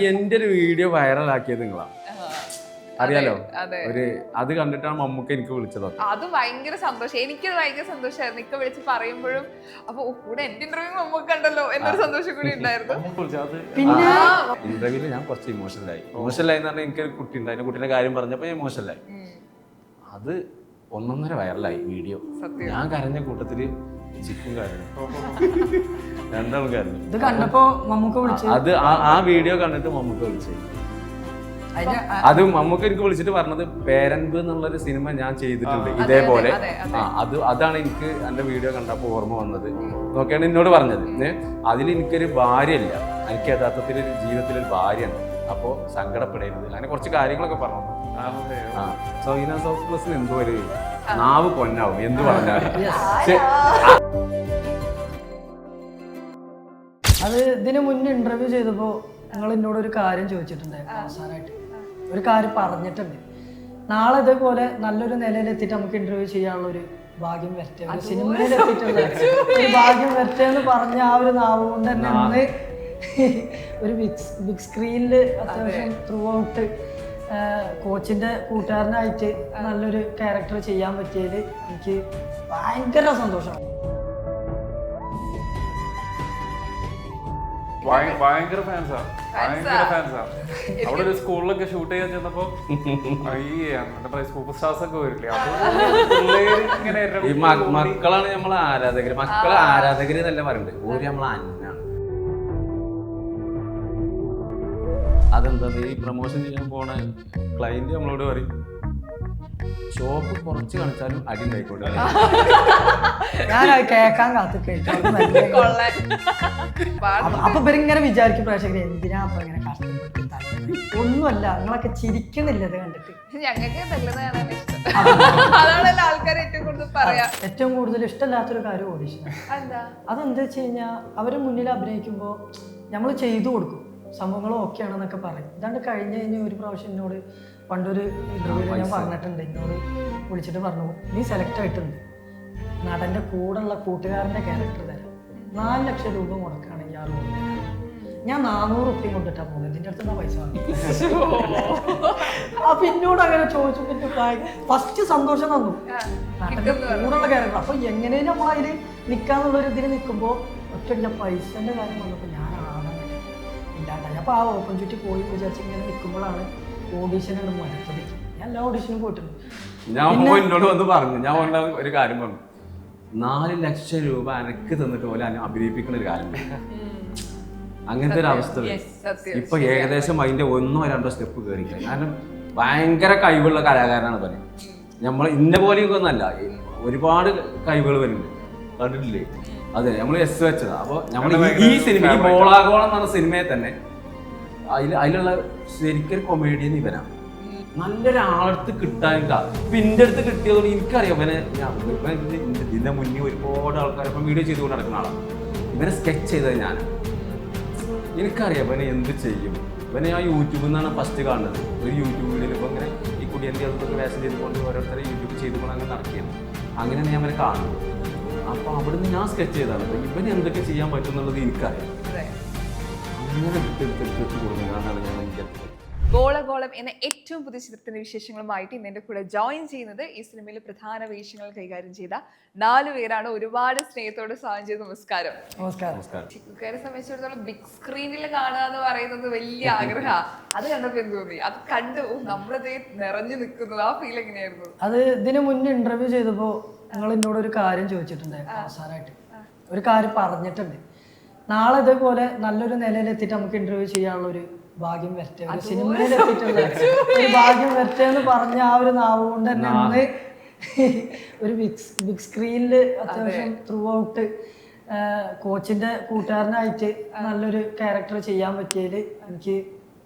എന്റെ ഒരു വീഡിയോ വൈറലാക്കിയത് നിങ്ങളാ അറിയാലോ. ഒരു അത് കണ്ടിട്ടാണ് മമ്മൂക്ക എനിക്ക് വിളിച്ചത്. അത് ഭയങ്കര സന്തോഷം. എനിക്കത് ഭയങ്കര സന്തോഷമായിരുന്നു. ഇക്ക വിളിച്ച് പറയുമ്പോഴും അപ്പൊ കൂടെ എന്റെ ഇന്റർവ്യൂ മമ്മൂക്ക ഉണ്ടല്ലോ എന്നൊരു സന്തോഷം കൂടി ഉണ്ടായിരുന്നു. പിന്നെ ഇന്റർവ്യൂല് ഞാൻ കുറച്ച് ഇമോഷണലായി എന്ന് പറഞ്ഞാൽ എനിക്കൊരു കുട്ടി ഉണ്ട്. അതിന്റെ കുട്ടീന്റെ കാര്യം പറഞ്ഞപ്പോ ഞാൻ ഇമോഷണലായി. അത് 1.5 വൈറലായി വീഡിയോ. ഞാൻ കരഞ്ഞ കൂട്ടത്തില് ചിക്കും കരഞ്ഞു, രണ്ടാളും കരഞ്ഞു. ഇത് കണ്ടപ്പോ മമ്മൂക്ക വിളിച്ചു. അത് ആ വീഡിയോ കണ്ടിട്ട് മമ്മൂക്ക വിളിച്ചു. അത് മമ്മൂക്ക എനിക്ക് വിളിച്ചിട്ട് പറഞ്ഞത് പേരൻപ് എന്നുള്ളൊരു സിനിമ ഞാൻ ചെയ്തിട്ടുണ്ട് ഇതേപോലെ. അതാണ് എനിക്ക് എന്റെ വീഡിയോ കണ്ടപ്പോ ഓർമ്മ വന്നത് നോക്കിയാണ് എന്നോട് പറഞ്ഞത്. അതിൽ എനിക്കൊരു ഭാര്യയില്ല, എനിക്ക് യഥാർത്ഥത്തിൽ ഒരു ജീവിതത്തിലൊരു ഭാര്യയാണ്. അപ്പോ സങ്കടപ്പെടരുത്, അങ്ങനെ കുറച്ച് കാര്യങ്ങളൊക്കെ പറഞ്ഞു. സൗഹീന സൗത്ത് പ്ലസിന് എന്തോ ഒരു നാവ് പൊന്നാവും എന്ത് പറഞ്ഞാലും. അത് ഇതിനു മുന്നേ ഇന്റർവ്യൂ ചെയ്തപ്പോ നിങ്ങൾ എന്നോട് ഒരു കാര്യം ചോദിച്ചിട്ടുണ്ടായിരുന്നു. അവസാനമായിട്ട് ഒരു കാര്യം പറഞ്ഞിട്ടുണ്ട്. നാളെ ഇതേപോലെ നല്ലൊരു നിലയിലെത്തിയിട്ട് നമുക്ക് ഇന്റർവ്യൂ ചെയ്യാനുള്ള ഒരു ഭാഗ്യം വരട്ടെ, ഒരു സിനിമയിൽ എത്തിയിട്ടുള്ള ഒരു ഭാഗ്യം വരട്ടെ എന്ന് പറഞ്ഞ ആ ഒരു നാവ് കൊണ്ട് തന്നെ ഇന്ന് ഒരു ബിഗ് സ്ക്രീനിൽ അത്യാവശ്യം ത്രൂ ഔട്ട് കോച്ചിന്റെ കൂട്ടുകാരനായിട്ട് നല്ലൊരു ക്യാരക്ടർ ചെയ്യാൻ പറ്റിയതിൽ എനിക്ക് ഭയങ്കര സന്തോഷമാണ്. ഭയങ്കര ഫാൻസാ. അവിടെ ഒരു സ്കൂളിലൊക്കെ ഷൂട്ട് ചെയ്യാൻ ചെന്നപ്പോ എന്താ പറയാ സൂപ്പർ സ്റ്റാർസ് ഒക്കെ വരില്ലേ, ഈ മക്കളാണ് നമ്മളെ ആരാധകര്. മക്കളെ ആരാധകര് എന്നല്ല പറയുന്നത്, ഓര് നമ്മളെ അന്നാണ്. അതെന്താ ഈ പ്രൊമോഷൻ ചെയ്യാൻ പോണ ക്ലയന്റ് നമ്മളോട് പറയും ഷോപ്പ് കുറച്ച് കാണിച്ചാലും അടി ഉണ്ടായിക്കോട്ടെ. ഞാൻ കേൾക്കാൻ കാത്തിക്കഴിഞ്ഞു. അപ്പൊ ഇവരിങ്ങനെ വിചാരിക്കും പ്രേക്ഷകർ എന്തിനാ അപ്പൊ ഇങ്ങനെ കഷ്ടപ്പെട്ട്. ഒന്നുമല്ല, നിങ്ങളൊക്കെ ചിരിക്കുന്നില്ല ഇത് കണ്ടിട്ട്. ഏറ്റവും കൂടുതൽ ഇഷ്ടമില്ലാത്തൊരു കാര്യം ഓഡിഷൻ. അതെന്താ വെച്ച് കഴിഞ്ഞാൽ അവര് മുന്നിൽ അഭിനയിക്കുമ്പോ നമ്മൾ ചെയ്തു കൊടുക്കും, സംഭവങ്ങളും ഓക്കെ ആണെന്നൊക്കെ പറയും. ഇതാണ്ട് കഴിഞ്ഞ് കഴിഞ്ഞ് ഒരു പ്രാവശ്യം എന്നോട് പണ്ടൊരു ഇന്റർവ്യൂവിൽ ഞാൻ പറഞ്ഞിട്ടുണ്ട്, എന്നോട് വിളിച്ചിട്ട് പറഞ്ഞു നീ സെലക്ട് ആയിട്ടുണ്ട്, നടന്റെ കൂടെയുള്ള കൂട്ടുകാരന്റെ ക്യാരക്ടർ തരാം, 4 ലക്ഷം രൂപ മുടക്കുകയാണെങ്കിൽ ആ റോൾ ഞാൻ 400 റുപ്യ കൊണ്ടിട്ടാ പോകുന്നത്, ഇതിൻ്റെ അടുത്ത് പൈസ വാങ്ങി. അപ്പൊ എന്നോട് അങ്ങനെ ചോദിച്ചു. പിന്നെ ഫസ്റ്റ് സന്തോഷം തന്നു, നടന്റെ കൂടെയുള്ള ക്യാരക്ടർ. അപ്പൊ എങ്ങനെയും നമ്മളതിൽ നിൽക്കാന്നുള്ളൊരു ഇതിൽ നിൽക്കുമ്പോൾ ഒറ്റ പൈസന്റെ കാര്യം വന്നപ്പോൾ ഞാൻ ഇല്ലാണ്ടായി. അപ്പൊ ആ ഓപ്പൺ ചുറ്റി പോയി വിചാരിച്ച് ഇങ്ങനെ നിൽക്കുമ്പോഴാണ് ഓഡീഷനാണ് മടുത്തത്. ഞാൻ എല്ലാ ഓഡീഷനും പോയിട്ടുണ്ട്. ഞാൻ എന്നോട് വന്ന് പറഞ്ഞു, ഞാൻ ഒരു കാര്യം പറഞ്ഞു, 4 ലക്ഷം രൂപ എനിക്ക് തന്നിട്ട് പോലെ അഭിനയിപ്പിക്കുന്ന ഒരു കാര്യം. അങ്ങനത്തെ ഒരു അവസ്ഥ ഇപ്പൊ ഏകദേശം അതിന്റെ 1 or 2 സ്റ്റെപ്പ് കയറി. കാരണം ഭയങ്കര കഴിവുള്ള കലാകാരനാണ് പറയും. നമ്മൾ ഇന്ന പോലെയൊക്കെ ഒന്നല്ല, ഒരുപാട് കഴിവുകൾ വരുന്നുണ്ട്, കണ്ടിട്ടില്ലേ? അതെ, നമ്മൾ എസ് വെച്ചതാ. അപ്പൊ നമ്മൾ ഈ സിനിമ ഈ ബോളാഗോളം എന്ന് പറഞ്ഞ സിനിമയെ തന്നെ അതിലുള്ള ശരിക്കൊരു കൊമേഡിയൻ ഇവനാണ്. നല്ലൊരാളടുത്ത് കിട്ടാനിട്ടാ. ഇപ്പൊ എന്റെ അടുത്ത് കിട്ടിയതുകൊണ്ട് എനിക്കറിയാം ഇവനെ. ഇതിന്റെ മുന്നേ ഒരുപാട് ആൾക്കാർ ഇപ്പം വീഡിയോ ചെയ്തുകൊണ്ട് നടക്കുന്ന ആളാണ്. ഇവനെ സ്കെച്ച് ചെയ്തത് ഞാൻ. എനിക്കറിയാം ഇവനെ എന്ത് ചെയ്യും. ഇവനെ ഞാൻ യൂട്യൂബിൽ നിന്നാണ് ഫസ്റ്റ് കാണുന്നത്. ഒരു യൂട്യൂബ് വീഡിയോയിൽ ഇപ്പൊ ഇങ്ങനെ ഈ കുടിയൻ്റെ അതൊക്കെ വേഷം ചെയ്തുകൊണ്ട് ഓരോരുത്തരെ യൂട്യൂബ് ചെയ്തുകൊണ്ട് അങ്ങനെ നടക്കുകയാണ്. അങ്ങനെയാണ് ഞാൻ അവനെ കാണുന്നത്. അപ്പൊ അവിടുന്ന് ഞാൻ സ്കെച്ച് ചെയ്താണ് ഇവന് എന്തൊക്കെ ചെയ്യാൻ പറ്റും എന്നുള്ളത് എനിക്കറിയാം. അങ്ങനെ കൊടുക്കുന്നതാണ് ഞാൻ എനിക്ക്. ഗോളഗോളം എന്ന ഏറ്റവും പുതിയ ചിത്രത്തിന്റെ വിശേഷങ്ങളുമായിട്ട് ഇന്ന് എൻ്റെ കൂടെ ജോയിൻ ചെയ്യുന്നത് ഈ സിനിമയിൽ പ്രധാന വേഷങ്ങൾ കൈകാര്യം ചെയ്ത 4 പേരാണ്. ഒരുപാട് സ്നേഹത്തോടെ സ്വാഗതം ചെയ്തു. നമസ്കാരം. ചിക്കുകാരെ സംബന്ധിച്ചിടത്തോളം ബിഗ് സ്ക്രീനിൽ കാണുക എന്ന് പറയുന്നത് വലിയ ആഗ്രഹമാണ്. അത് കണ്ടപ്പോ എന്ത് തോന്നി? അത് കണ്ടു നമ്മളത് നിറഞ്ഞു നിൽക്കുന്നു, ആ ഫീൽ എങ്ങനെയായിരുന്നു? അത് ഇതിനു മുന്നേ ഇന്റർവ്യൂ ചെയ്തപ്പോ നിങ്ങൾ എന്നോട് ഒരു കാര്യം ചോദിച്ചിട്ടുണ്ടായിരുന്നു. അവസാനമായിട്ട് ഒരു കാര്യം പറഞ്ഞിട്ടുണ്ട്. നാളെ ഇതേപോലെ നല്ലൊരു നിലയിലെത്തിയിട്ട് നമുക്ക് ഇന്റർവ്യൂ ചെയ്യാനുള്ള ഒരു ഭാഗ്യം വരട്ടെ, ഒരു സിനിമയിൽ എത്തിയിട്ടുള്ള ഒരു ഭാഗ്യം വരട്ടെ എന്ന് പറഞ്ഞ ആ ഒരു നാവ് കൊണ്ട് തന്നെ ഇന്ന് ഒരു ബിഗ് സ്ക്രീനിൽ അത്യാവശ്യം ത്രൂ ഔട്ട് കോച്ചിന്റെ കൂട്ടുകാരനായിട്ട് നല്ലൊരു ക്യാരക്ടർ ചെയ്യാൻ പറ്റിയതിൽ എനിക്ക്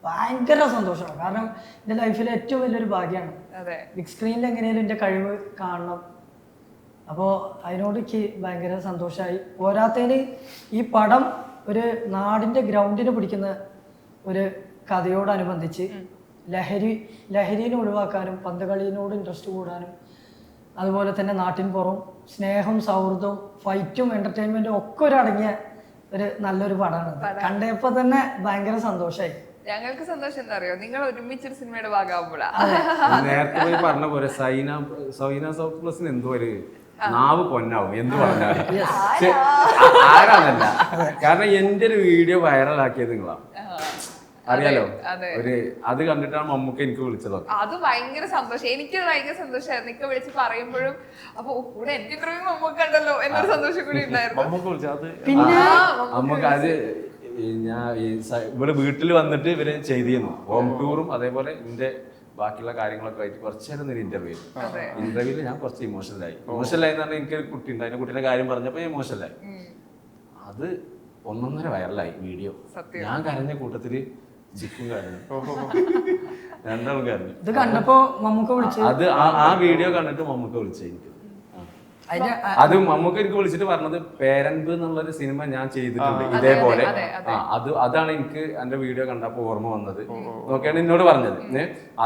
ഭയങ്കര സന്തോഷമാണ്. കാരണം എൻ്റെ ലൈഫിലെ ഏറ്റവും വലിയൊരു ഭാഗ്യമാണ്. ബിഗ് സ്ക്രീനിൽ എങ്ങനെയാലും എൻ്റെ കഴിവ് കാണണം. അപ്പോൾ അതിനോട് എനിക്ക് ഭയങ്കര സന്തോഷമായി. പോരാത്തതിന് ഈ പടം ഒരു നാടിൻ്റെ ഗ്രൗണ്ടിന് പിടിക്കുന്ന ഒരു കഥയോടനുബന്ധിച്ച് ലഹരിനെ ഒഴിവാക്കാനും പന്ത് കളിയിനോട് ഇൻട്രസ്റ്റ് കൂടാനും അതുപോലെ തന്നെ നാട്ടിൻ പുറം സ്നേഹം, സൗഹൃദവും, ഫൈറ്റും, എൻ്റർടൈൻമെൻറ്റും ഒക്കെ ഒരു അടങ്ങിയ ഒരു നല്ലൊരു പടമാണ്. കണ്ടപ്പോൾ തന്നെ ഭയങ്കര സന്തോഷമായി. ഞങ്ങൾക്ക് സന്തോഷം എന്താ അറിയോ, നിങ്ങൾ ഒരുമിച്ചൊരു സിനിമയുടെ ഭാഗമാകുമ്പോഴാ. നേരത്തെ പോയി പറഞ്ഞ പോലെ സൈന സൗത്ത് പ്ലസിന് എന്തോ ഒരു നാവ് പൊന്നാവും എന്ത് പറഞ്ഞാലും. ആരാന്നല്ല, കാരണം എന്റെ ഒരു വീഡിയോ വൈറലാക്കിയത് നിങ്ങളാണ്, അറിയാലോ. ഒരു അത് കണ്ടിട്ടാണ് മമ്മൂക്ക എനിക്ക് വിളിച്ചത്. അത് ഭയങ്കര സന്തോഷം, എനിക്ക് ഭയങ്കര സന്തോഷമായിരുന്നു. നിക്ക വിളിച്ച് പറയുമ്പോഴും അപ്പൊ കൂടെ എന്റെ ഇന്റർവ്യൂ മമ്മൂക്ക ഉണ്ടല്ലോ എന്നൊരു സന്തോഷം കൂടി ഉണ്ടായിരുന്നു. മമ്മൂക്ക അത് ഞാൻ ഇവിടെ വീട്ടിൽ വന്നിട്ട് ഇവര് ചെയ്തിരുന്നു ഹോം ടൂറും, അതേപോലെ എന്റെ ബാക്കിയുള്ള കാര്യങ്ങളൊക്കെ ആയിട്ട് കുറച്ചു നേരം ഒരു ഇന്റർവ്യൂല് ഞാൻ കുറച്ച് ഇമോഷണലായി എന്ന് പറഞ്ഞാൽ എനിക്കൊരു കുട്ടി ഉണ്ട്, അതിന്റെ കുട്ടിയുടെ കാര്യം പറഞ്ഞപ്പോ ഇമോഷണലായി. അത് 1.5 വൈറലായി വീഡിയോ. ഞാൻ കരഞ്ഞ കൂട്ടത്തില് ജിക്കും കരഞ്ഞു, രണ്ടാളും കരഞ്ഞു. ഇത് കണ്ടപ്പോ മമ്മൂക്ക വിളിച്ചു. അത് ആ വീഡിയോ കണ്ടിട്ട് മമ്മൂക്ക വിളിച്ചു എനിക്ക്. അത് മമ്മൂക്ക എനിക്ക് വിളിച്ചിട്ട് പറഞ്ഞത് പേരൻപ് എന്നുള്ളൊരു സിനിമ ഞാൻ ചെയ്തിട്ടുണ്ട് ഇതേപോലെ. അതാണ് എനിക്ക് എന്റെ വീഡിയോ കണ്ടപ്പോ ഓർമ്മ വന്നത്. നോക്കിയാണ് എന്നോട് പറഞ്ഞത്.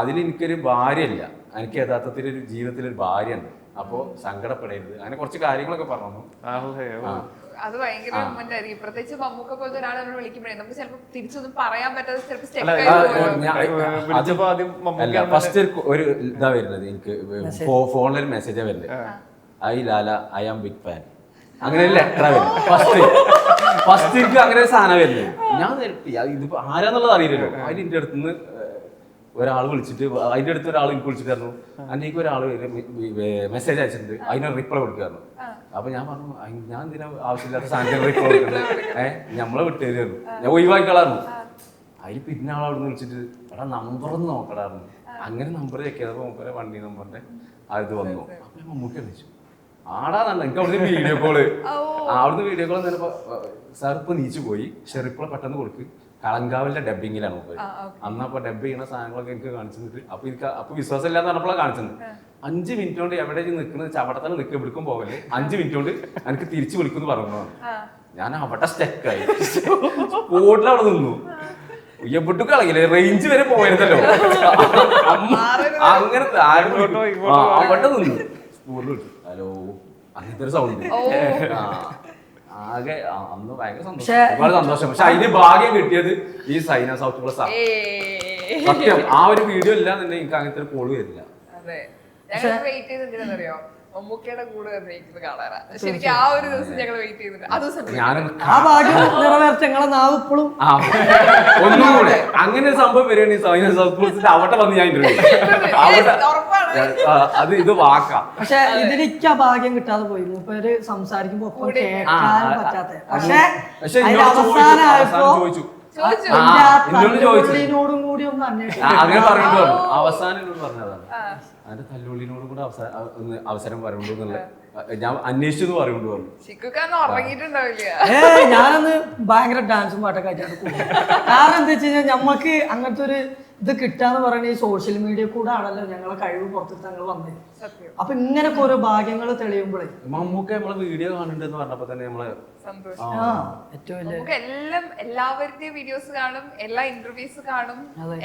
അതിൽ എനിക്കൊരു ഭാര്യയില്ല, എനിക്ക് യഥാർത്ഥത്തിൽ ഒരു ജീവിതത്തിൽ ഒരു ഭാര്യ ഉണ്ട്, അപ്പോ സങ്കടപ്പെടരുത്, അങ്ങനെ കുറച്ച് കാര്യങ്ങളൊക്കെ പറഞ്ഞു. അത് ഭയങ്കര മൊമെന്റ് ആയിരിക്കും, പ്രത്യേകിച്ച് മമ്മൂക്ക പോലത്തെ ഒരാളെ നമ്മൾ വിളിക്കുമ്പോഴേ നമുക്ക് ചിലപ്പോൾ തിരിച്ചൊന്നും പറയാൻ പറ്റാതെ ഫസ്റ്റ് ഒരു ഇതാ വരുന്നത്, എനിക്ക് ഫോണിലൊരു മെസ്സേജാ വരുന്നത്, I Lala I am big fan, അങ്ങനെ ഒരു ലെറ്റർ വരുന്നത്. ഫസ്റ്റ് എനിക്ക് അങ്ങനെ ഒരു സാധനം വരുന്നത്. ഞാൻ ഇതിപ്പോ ആരാന്നുള്ളത് അറിയില്ലല്ലോ. അതിന്റെ അടുത്തുനിന്ന് ഒരാൾ വിളിച്ചിട്ട്, അതിന്റെ അടുത്ത് ഒരാൾ എനിക്ക് വിളിച്ചിട്ടായിരുന്നു, അന്നേക്ക് ഒരാൾ മെസ്സേജ് അയച്ചിട്ടുണ്ട്, അതിന് റിപ്ലൈ കൊടുക്കായിരുന്നു. അപ്പൊ ഞാൻ പറഞ്ഞു, ഞാൻ എന്തിനാ ആവശ്യമില്ലാത്ത സാധനത്തിന് റിപ്ലൈ കൊടുക്കുന്നത്, നമ്മളെ വിട്ടുതരുന്നു, ഞാൻ ഒഴിവാക്കിക്കളായിരുന്നു. അതിൽ പിന്നെ ആളവിടെ വിളിച്ചിട്ട് എടാ നമ്പറൊന്നും നോക്കടായിരുന്നു. അങ്ങനെ നമ്പർ ചെക്കിയപ്പോ മുമ്പേ വണ്ടി നമ്പറിന്റെ അത് വന്നു. അപ്പൊ ഞാൻ മമ്മൂട്ടി വിളിച്ചു, ആടാന്നല്ല എനിക്ക് അവിടുന്ന് വീഡിയോ കോള്. അവിടുന്ന് വീഡിയോ കോൾ എന്നപ്പോ സാർ ഇപ്പൊ നീച്ചു പോയി, ഷെറിപ്പിളെ പെട്ടെന്ന് കൊടുക്ക്, കളങ്കാവിന്റെ ഡബിങ്ങിലാണ് പോയി. അന്നപ്പോ ഡബ് ചെയ്യുന്ന സാധനങ്ങളൊക്കെ എനിക്ക് കാണിച്ചിട്ട് അപ്പൊ വിശ്വാസം ഇല്ലാന്ന് പറഞ്ഞപ്പോഴാണ് കാണിച്ചത്. 5 മിനിറ്റ് കൊണ്ട് എവിടെ നിൽക്കുന്നത്, അവിടെ തന്നെ നിൽക്കുക, വിളിക്കും പോകല്ലേ, 5 മിനിറ്റ് കൊണ്ട് എനിക്ക് തിരിച്ചു വിളിക്കുന്നു പറഞ്ഞു. ഞാൻ അവിടെ സ്റ്റക്കായി, സ്പോട്ടിൽ അവിടെ നിന്നു. എവിട്ടു കളയില്ലേ, റേഞ്ച് വരെ പോയിരുന്നല്ലോ, അങ്ങനത്തെ അവിടെ നിന്നു സ്കൂളിൽ വിട്ടു. ഹലോ അങ്ങനത്തെ ഒരു സൗണ്ട്. ആകെ അന്ന് ഭയങ്കര സന്തോഷം, ഒരുപാട് സന്തോഷം. പക്ഷെ അതിന് ഭാഗ്യം കിട്ടിയത് ഈ സൈന സൗത്ത് പ്ലസ് ആണ്. സത്യം, ആ ഒരു വീഡിയോ ഇല്ലാന്നുണ്ടെങ്കിൽ എനിക്ക് അങ്ങനത്തെ ഒരു കോള് വരില്ല. വെയിറ്റ് ചെയ്തെന്തിനാണെന്നറിയോ, മമ്മൂക്കയുടെ കൂടെ വന്നിരിക്കുന്നത് കാണാനാ. ശരിക്കും ആ ഒരു ദിവസം ഞങ്ങൾ വെയിറ്റ് ചെയ്തിട്ടുണ്ട്. ആ ഭാഗ്യം നിറവേർച്ച ഞങ്ങളെ നാവ് ഇപ്പോഴും. ഒന്നും കൂടെ അങ്ങനെ ഒരു സംഭവം വരികയാണെങ്കിൽ സൈന സൗത്ത് പ്ലസിന്റെ അവിടെ വന്ന് ഞാൻ അത് ഇത് വാക്കാം. പക്ഷെ ഇതിലേക്ക് ആ ഭാഗ്യം കിട്ടാതെ പോയി. ഇവര് സംസാരിക്കുമ്പോ ഒപ്പം കേൾക്കാൻ പറ്റാത്ത. പക്ഷെ അവസാനമായപ്പോ തല്ലുള്ളിനോടും കൂടി ഒന്ന് അന്വേഷിച്ചു. അങ്ങനെ പറയുമ്പോ അവസാനം പറഞ്ഞതാണ്, അതിന്റെ തല്ലുള്ളിനോടും കൂടെ അവസരം പറയുള്ളൂ എന്നുള്ള ഞാൻ അന്വേഷിച്ചു പറയുകൊണ്ട് പറഞ്ഞു. ഞാനന്ന് ഭയങ്കര ഡാൻസും പാട്ടൊക്കെ ആയിട്ടാണ് കൂടുതൽ. കാരണം എന്താ വെച്ച് കഴിഞ്ഞാൽ ഞമ്മക്ക് അങ്ങനത്തെ ഒരു ഇത് കിട്ടാന്ന് പറയുന്നത് ഈ സോഷ്യൽ മീഡിയ കൂടെ ആണല്ലോ ഞങ്ങളെ കഴിവ് പുറത്തിട്ട് ഞങ്ങൾ വന്നത്. അപ്പൊ ഇങ്ങനൊക്കെ ഓരോ ഭാഗ്യങ്ങൾ തെളിയുമ്പോഴേ മമ്മൂക്ക നമ്മളെ വീഡിയോ കാണുന്നുണ്ടെന്ന് പറഞ്ഞപ്പോ തന്നെ നമ്മള് എല്ലാവരുടെയും വീഡിയോസ് കാണും, എല്ലാ ഇന്റർവ്യൂസ് കാണും,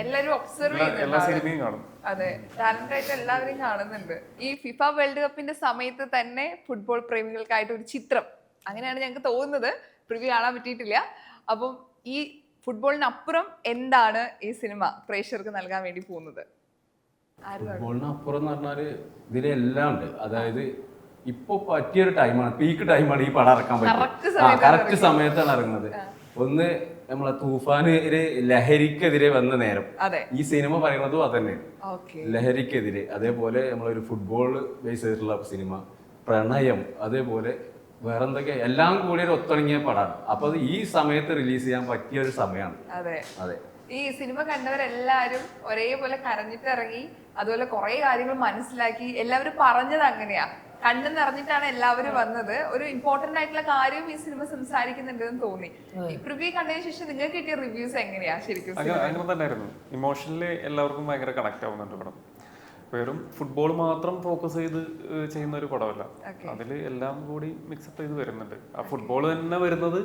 എല്ലാരും ഒബ്സർവ് ചെയ്യുന്നുണ്ട്. അതെ, ടാലന്റ് ആയിട്ട് എല്ലാവരും കാണുന്നുണ്ട്. ഈ ഫിഫ വേൾഡ് കപ്പിന്റെ സമയത്ത് തന്നെ ഫുട്ബോൾ പ്രേമികൾക്കായിട്ട് ഒരു ചിത്രം, അങ്ങനെയാണ് ഞങ്ങൾക്ക് തോന്നുന്നത്, പ്രിവ്യൂ കാണാൻ പറ്റിയിട്ടില്ല. അപ്പം ഈ ഫുട്ബോളിനപ്പുറം എന്താണ് ഈ സിനിമ പ്രേക്ഷകർക്ക് നൽകാൻ വേണ്ടി പോകുന്നത്? ഫുട്ബോളിനപ്പുറം എന്ന് പറഞ്ഞാല് ഇതിലെല്ലാം ഉണ്ട്. അതായത് ഇപ്പൊ പറ്റിയൊരു ടൈമാണ്, പീക്ക് ടൈമാണ് ഈ പടം ഇറക്കാൻ പറ്റും. കറക്റ്റ് സമയത്താണ് ഇറങ്ങുന്നത്. ഒന്ന് നമ്മളെ തൂഫാന് ലഹരിക്കെതിരെ വന്ന നേരം, ഈ സിനിമ പറയുന്നതും അതന്നെ, ലഹരിക്കെതിരെ. അതേപോലെ നമ്മളൊരു ഫുട്ബോൾ ബേസ് ചെയ്തിട്ടുള്ള സിനിമ, പ്രണയം, അതേപോലെ വേറെന്തൊക്കെ എല്ലാം കൂടി ഒരു ഒത്തിണങ്ങിയ പടമാണ്. അപ്പൊ അത് ഈ സമയത്ത് റിലീസ് ചെയ്യാൻ പറ്റിയ ഒരു സമയമാണ്. അതെ, ഈ സിനിമ കണ്ടവരെല്ലാരും ഒരേപോലെ കരഞ്ഞിട്ട് ഇറങ്ങി, അതുപോലെ കുറെ കാര്യങ്ങൾ മനസ്സിലാക്കി. എല്ലാവരും പറഞ്ഞത് അങ്ങനെയാ, കണ്ണു നിറഞ്ഞിട്ടാണ് എല്ലാവരും വന്നത്. ഒരു ഇമ്പോർട്ടന്റ് ആയിട്ടുള്ള കാര്യം ഈ സിനിമ സംസാരിക്കുന്നുണ്ടെന്ന് തോന്നി. പ്രിവ്യൂ കണ്ടതിന് ശേഷം നിങ്ങൾക്ക് കിട്ടിയ റിവ്യൂസ് എങ്ങനെയാ? ശരിക്കും അങ്ങനെ തന്നെയായിരുന്നു. ഇമോഷണലി എല്ലാവർക്കും ഭയങ്കര കണക്ട് ആവുന്നുണ്ട് പടം. വെറും ഫുട്ബോൾ മാത്രം ഫോക്കസ് ചെയ്ത് ചെയ്യുന്ന ഒരു പടമല്ല, അതിൽ എല്ലാം കൂടി മിക്സപ്പ് ചെയ്ത് വരുന്നുണ്ട്. ആ ഫുട്ബോൾ തന്നെ വരുന്നത്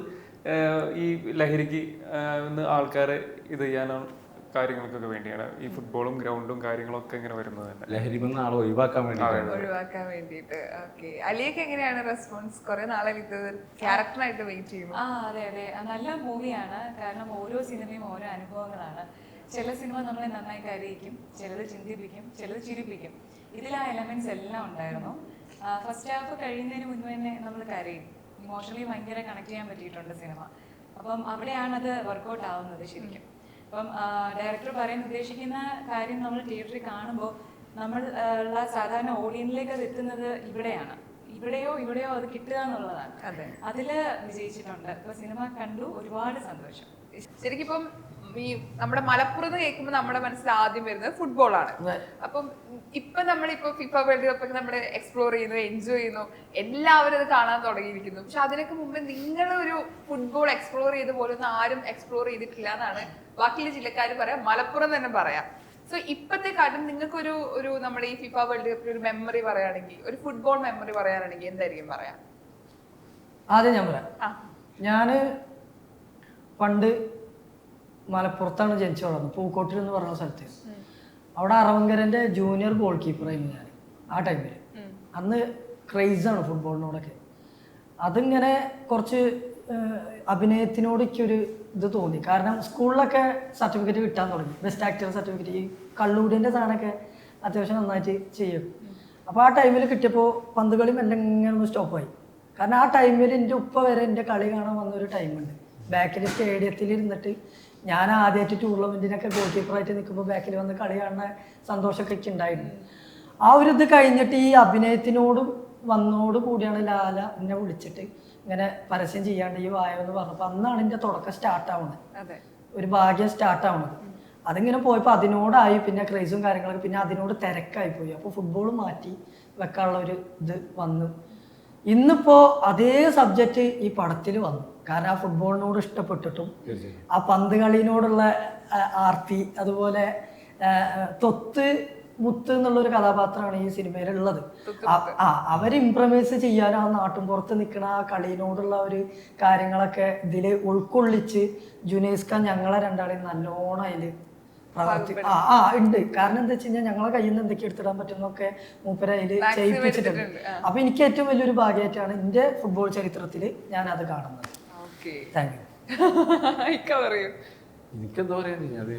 ഈ ലഹരിക്ക് ആൾക്കാരെ ഇത് ചെയ്യാനാണ് കാര്യങ്ങൾക്കൊക്കെ വേണ്ടിയാണ് ഈ ഫുട്ബോളും ഗ്രൗണ്ടും കാര്യങ്ങളൊക്കെ ഇങ്ങനെ വരുന്നത് തന്നെ. ലഹരിമെന്ന് ആളെ ഒഴിവാക്കാൻ വേണ്ടിയിട്ടാണ്. ഒഴിവാക്കാൻ വേണ്ടിയിട്ട്. ഓക്കെ, അലിയൊക്കെ എങ്ങനെയാണ് റെസ്പോൺസ്? കുറെ നാളെ ഇത് ക്യാരക്ടറായിട്ട് വെയിറ്റ് ചെയ്യുന്നു. അതെ അതെ, നല്ല മൂവിയാണ്. കാരണം ഓരോ സിനിമയും ഓരോ അനുഭവങ്ങളാണ്. ചില സിനിമ നമ്മളെ നന്നായി കരയിക്കും, ചിലത് ചിന്തിപ്പിക്കും, ചിലത് ചിരിപ്പിക്കും. ഇതിൽ ആ എലമെന്റ്സ് എല്ലാം ഉണ്ടായിരുന്നു. ഫസ്റ്റ് ഹാഫ് കഴിയുന്നതിന് മുൻപ് തന്നെ നമ്മൾ കരയും. ഇമോഷണലി ഭയങ്കര കണക്ട് ചെയ്യാൻ പറ്റിയിട്ടുണ്ട് സിനിമ. അപ്പം അവിടെയാണത് വർക്കൗട്ട് ആവുന്നത് ശരിക്കും. അപ്പം ഡയറക്ടർ പറയാൻ ഉദ്ദേശിക്കുന്ന കാര്യം നമ്മൾ തിയേറ്ററിൽ കാണുമ്പോൾ നമ്മൾ ഉള്ള സാധാരണ ഓഡിയൻസിലേക്ക് അത് എത്തുന്നത് ഇവിടെയോ അത് കിട്ടുക എന്നുള്ളതാണ്. അതില് വിജയിച്ചിട്ടുണ്ട്. ഇപ്പൊ സിനിമ കണ്ടു, ഒരുപാട് സന്തോഷം. ശരിക്കും ഇപ്പം ഈ നമ്മുടെ മലപ്പുറത്ത് കേൾക്കുമ്പോൾ നമ്മുടെ മനസ്സിൽ ആദ്യം വരുന്നത് ഫുട്ബോളാണ്. അപ്പം നമ്മളിപ്പോ ഫിഫ വേൾഡ് കപ്പ് ഒക്കെ നമ്മൾ എക്സ്പ്ലോർ ചെയ്യുന്നു, എൻജോയ് ചെയ്യുന്നു, എല്ലാവരും അത് കാണാൻ തുടങ്ങിയിരിക്കുന്നു. പക്ഷെ അതിനൊക്കെ മുമ്പ് നിങ്ങളൊരു ഫുട്ബോൾ എക്സ്പ്ലോർ ചെയ്ത പോലൊന്നും ആരും എക്സ്പ്ലോർ ചെയ്തിട്ടില്ല എന്നാണ് ബാക്കിയുള്ള ജില്ലക്കാർ പറയാം, മലപ്പുറം തന്നെ പറയാം. സോ ഇപ്പത്തെ കാലം നിങ്ങൾക്ക് ഒരു നമ്മുടെ ഈ ഫിഫ വേൾഡ് കപ്പിൽ ഒരു മെമ്മറി പറയുകയാണെങ്കിൽ, ഒരു ഫുട്ബോൾ മെമ്മറി പറയാനാണെങ്കിൽ എന്തായിരിക്കും പറയാം? ആദ്യം ഞാൻ പറയാം. ഞാന് പണ്ട് മലപ്പുറത്താണ് ജനിച്ചു വളർന്നത്, പൂക്കോട്ടിൽ എന്ന് പറഞ്ഞ സ്ഥലത്ത്. അവിടെ അറവങ്കരന്റെ ജൂനിയർ ഗോൾ കീപ്പറായിരുന്നു ഞാൻ ആ ടൈമിൽ. അന്ന് ക്രൈസാണ് ഫുട്ബോളിനോടൊക്കെ. അതിങ്ങനെ കുറച്ച് അഭിനയത്തിനോടൊക്കെ ഇത് തോന്നി. കാരണം സ്കൂളിലൊക്കെ സർട്ടിഫിക്കറ്റ് കിട്ടാൻ തുടങ്ങി, ബെസ്റ്റ് ആക്ടർ സർട്ടിഫിക്കറ്റ്. ഈ കള്ളൂടിൻ്റെ സാധനമൊക്കെ അത്യാവശ്യം നന്നായിട്ട് ചെയ്യും. അപ്പോൾ ആ ടൈമിൽ കിട്ടിയപ്പോൾ പന്ത് കളി എന്നെ ഇങ്ങനെ ഒന്ന് സ്റ്റോപ്പായി. കാരണം ആ ടൈമിൽ എൻ്റെ ഉപ്പ വരെ എൻ്റെ കളി കാണാൻ വന്നൊരു ടൈമുണ്ട്. ബാക്കിൽ സ്റ്റേഡിയത്തിൽ ഇരുന്നിട്ട് ഞാൻ ആദ്യമായിട്ട് ടൂർണമെൻറ്റിനൊക്കെ ഗോൾ കീപ്പറായിട്ട് നിൽക്കുമ്പോൾ ബാക്കിൽ വന്ന് കളി കാണുന്ന സന്തോഷമൊക്കെ ഉണ്ടായിരുന്നു. ആ ഒരു ഇത് കഴിഞ്ഞിട്ട് ഈ വന്നോട് കൂടിയാണ് ലാല എന്നെ വിളിച്ചിട്ട് ഇങ്ങനെ പരസ്യം ചെയ്യാണ്ട് ഈ വായെന്ന് പറഞ്ഞപ്പോൾ അന്നാണ് എൻ്റെ തുടക്കം സ്റ്റാർട്ടാവുന്നത്, ഒരു ഭാഗ്യം സ്റ്റാർട്ടാവുന്നത്. അതിങ്ങനെ പോയപ്പോൾ അതിനോടായി പിന്നെ ക്രൈസും കാര്യങ്ങളൊക്കെ, പിന്നെ അതിനോട് തിരക്കായി പോയി. അപ്പോൾ ഫുട്ബോൾ മാറ്റി വെക്കാനുള്ള ഒരു ഇത് വന്നു. ഇന്നിപ്പോൾ അതേ സബ്ജക്റ്റ് ഈ പടത്തിൽ വന്നു. കാരണം ആ ഫുട്ബോളിനോട് ഇഷ്ടപ്പെട്ടിട്ടും ആ പന്ത് കളിനോടുള്ള ആർത്തി, അതുപോലെ മുത്ത് എന്നുള്ളൊരു കഥാപാത്രമാണ് ഈ സിനിമയിലുള്ളത്. അവർ ഇംപ്രവൈസ് ചെയ്യാനും ആ നാട്ടിൻപുറത്ത് നിൽക്കുന്ന ആ കളിനോടുള്ള ഒരു കാര്യങ്ങളൊക്കെ ഇതിൽ ഉൾക്കൊള്ളിച്ച് ജുനൈസ് ഖാൻ ഞങ്ങളെ രണ്ടാളെയും നല്ലോണം അതിൽ ഉണ്ട്. കാരണം എന്താ വെച്ച് കഴിഞ്ഞാൽ ഞങ്ങളെ കയ്യിൽ നിന്ന് എന്തൊക്കെ എടുത്തിടാൻ പറ്റുന്നൊക്കെ മൂപ്പര അതിൽ ചെയ്യിപ്പിച്ചിട്ടുണ്ട്. അപ്പൊ എനിക്ക് ഏറ്റവും വലിയൊരു ഭാഗ്യമായിട്ടാണ് എൻ്റെ ഫുട്ബോൾ ചരിത്രത്തിൽ ഞാൻ അത് കാണുന്നത്. Thank you. എനിക്കെന്താ പറയാ, അത്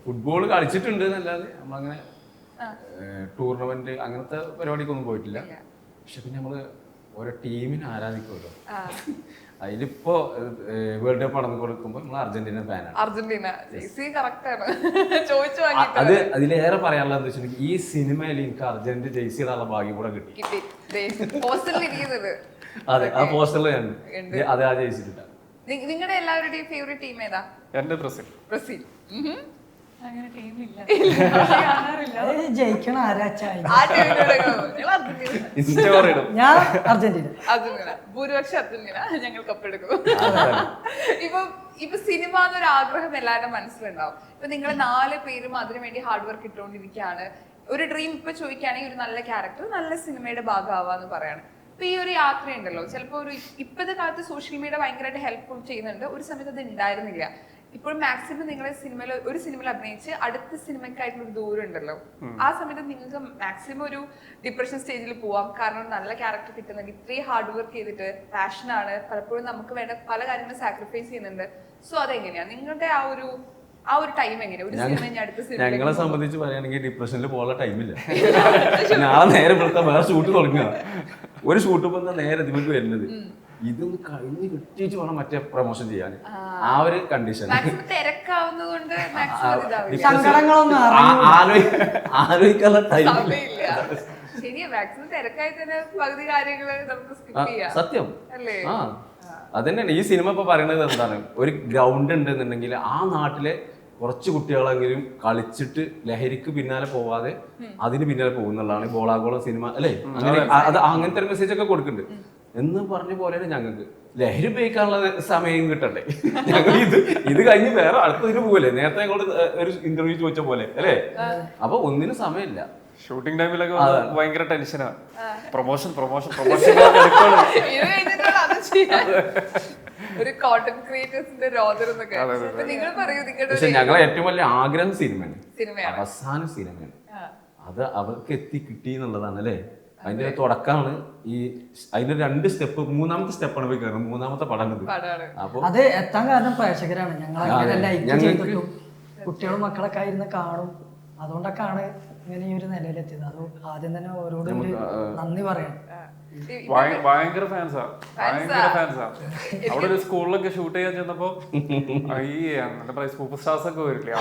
ഫുട്ബോൾ കളിച്ചിട്ടുണ്ട് എന്നല്ലാതെ നമ്മളങ്ങനെ ടൂർണമെന്റ് അങ്ങനത്തെ പരിപാടിക്കൊന്നും പോയിട്ടില്ല. പക്ഷെ പിന്നെ നമ്മള് ഓരോ ടീമിനെ ആരാധിക്കുമല്ലോ. അതിലിപ്പോ വേൾഡ് കപ്പ് നടന്നു കൊടുക്കുമ്പോൾ നമ്മൾ അർജന്റീന ഫാനാണ്. അത് അതിലേറെ പറയാനുള്ളത് എന്താ വെച്ചിട്ടുണ്ടെങ്കിൽ ഈ സിനിമയിൽ എനിക്ക് അർജന്റീന ജേഴ്സി ഇടാനുള്ള ഭാഗ്യം കൂടെ കിട്ടി. അതെ, ആ പോസ്റ്ററിൽ ഞാൻ അതെ ആ ജയിച്ചിട്ടില്ല. നിങ്ങളുടെ എല്ലാവരുടെയും ഫേവറേറ്റ് ടീം ഏതാ? എന്റെ ബ്രസീൽ. അങ്ങനെ ടീമില്ല, ജയിക്കണ ആരാച്ചായി ഞാൻ അർജന്റീന. ഭൂരിപക്ഷം അർജന്റീന, ഞങ്ങൾ കപ്പെടുക്കും. ഇപ്പൊ സിനിമ എന്നൊരു ആഗ്രഹം എല്ലാവരുടെ മനസ്സിലുണ്ടാവും. ഇപ്പൊ നിങ്ങൾ 4 പേരും അതിനുവേണ്ടി ഹാർഡ് വർക്ക് ഇട്ടുകൊണ്ടിരിക്കുകയാണ്. ഒരു ഡ്രീം ഇപ്പൊ ചോദിക്കുകയാണെങ്കിൽ ഒരു നല്ല ക്യാരക്ടർ, നല്ല സിനിമയുടെ ഭാഗമാവാന്ന് പറയാണ്. ഇപ്പൊ ഈ ഒരു യാത്രയുണ്ടല്ലോ, ചിലപ്പോൾ ഇപ്പോഴത്തെ കാലത്ത് സോഷ്യൽ മീഡിയ ഭയങ്കരമായിട്ട് ഹെൽപ്ഫുൾ ചെയ്യുന്നുണ്ട്. ഒരു സമയത്ത് അത് ഉണ്ടായിരുന്നില്ല. ഇപ്പോൾ മാക്സിമം നിങ്ങളെ ഒരു സിനിമയിൽ അഭിനയിച്ച് അടുത്ത സിനിമയ്ക്കായിട്ടുള്ള ഒരു ദൂരം ഉണ്ടല്ലോ. ആ സമയത്ത് നിങ്ങൾക്ക് മാക്സിമം ഒരു ഡിപ്രഷൻ സ്റ്റേജിൽ പോവാം. കാരണം നല്ല ക്യാരക്ടർ കിട്ടുന്നെങ്കിൽ ഇത്രയും ഹാർഡ് വർക്ക് ചെയ്തിട്ട് പാഷനാണ്, പലപ്പോഴും നമുക്ക് വേണ്ട പല കാര്യങ്ങളും സാക്രിഫൈസ് ചെയ്യുന്നുണ്ട്. സോ അതെങ്ങനെയാ നിങ്ങളുടെ ആ ഒരു ടൈം എങ്ങനെയാ? ഒരു സിനിമ അടുത്ത സിനിമ ഞങ്ങളെ സംബന്ധിച്ച് പറയുകയാണെങ്കിൽ ഡിപ്രഷനിൽ പോകാനുള്ള ടൈമില്ല. നാളെ നേരെ പുറത്താ വേറെ ഷൂട്ട് തുടങ്ങുക. ഒരു ഷൂട്ട് പോകുന്ന നേരെ ഇതിലേക്ക് വരുന്നത് ഇതൊന്ന് കഴിഞ്ഞ് കിട്ടിച്ച് വേണം മറ്റേ പ്രൊമോഷൻ ചെയ്യാൻ. ആ ഒരു കണ്ടീഷൻ ആലോചിക്കാനുള്ള ടൈം സത്യം. ആ അതന്നെയാണ് ഈ സിനിമ ഇപ്പൊ പറയുന്നത്. എന്താണ്, ഒരു ഗ്രൗണ്ട് ഉണ്ടെന്നുണ്ടെങ്കിൽ ആ നാട്ടിലെ കുറച്ച് കുട്ടികളെങ്കിലും കളിച്ചിട്ട് ലഹരിക്ക് പിന്നാലെ പോവാതെ അതിന് പിന്നാലെ പോകുന്നുള്ളതാണ് ബോളാഗോളം സിനിമ അല്ലേ. അങ്ങനെ അങ്ങനത്തെ ഒരു മെസ്സേജ് ഒക്കെ കൊടുക്കുന്നുണ്ട്. എന്ന് പറഞ്ഞ പോലെയാണ് ഞങ്ങൾക്ക് ലഹരി ഉപയോഗിക്കാനുള്ള സമയം കിട്ടണ്ടേ. ഞങ്ങൾ ഇത് കഴിഞ്ഞ് വേറെ അടുത്തതിന് പോകല്ലേ. നേരത്തെ ഞങ്ങളോട് ഒരു ഇന്റർവ്യൂ ചോദിച്ച പോലെ അല്ലേ. അപ്പൊ ഒന്നിനും സമയമില്ല. ഷൂട്ടിംഗ് ടൈമിലൊക്കെ ഭയങ്കര ടെൻഷനാണ്. പ്രൊമോഷൻ ഒരു കോട്ടൺ ക്രിയേറ്റേഴ്സിന്റെ രോദനം എന്നൊക്കെ. അപ്പൊ നിങ്ങൾ പറയൂ നിങ്ങളുടെ പക്ഷെ ഞങ്ങളെ ഏറ്റവും വലിയ ആഗ്രഹം സിനിമയാണ്, സിനിമയാണ്. അവസാന സിനിമയാണ്. അത് അവർക്ക് കിട്ടി എന്നുള്ളതാണ് അല്ലേ. അതിന്റെ തുടക്കമാണ് ഈ അതിന്റെ 2 സ്റ്റെപ്പ്, 3ാമത്തെ സ്റ്റെപ്പാണ് പോയി കയറുന്നത്, 3ാമത്തെ പടം. അപ്പൊ അത് എത്താൻ കാരണം പ്രേക്ഷകരാണ്. ഞങ്ങൾ ചെയ്തിട്ടും കുട്ടികളും മക്കളൊക്കെ ആയിരുന്നു കാണും. അതുകൊണ്ടൊക്കെയാണ് ഇങ്ങനെ ഈ ഒരു നിലയിലെത്തിയത്. അത് ആദ്യം തന്നെ ഓരോട് നന്ദി പറയണം. ഭയങ്കര ഫാൻസാ. അവിടെ ഒരു സ്കൂളിലൊക്കെ ഷൂട്ട് ചെയ്യാൻ ചെന്നപ്പോ ഈ സൂപ്പർ സ്റ്റാർസ് ഒക്കെ വരില്ലേ,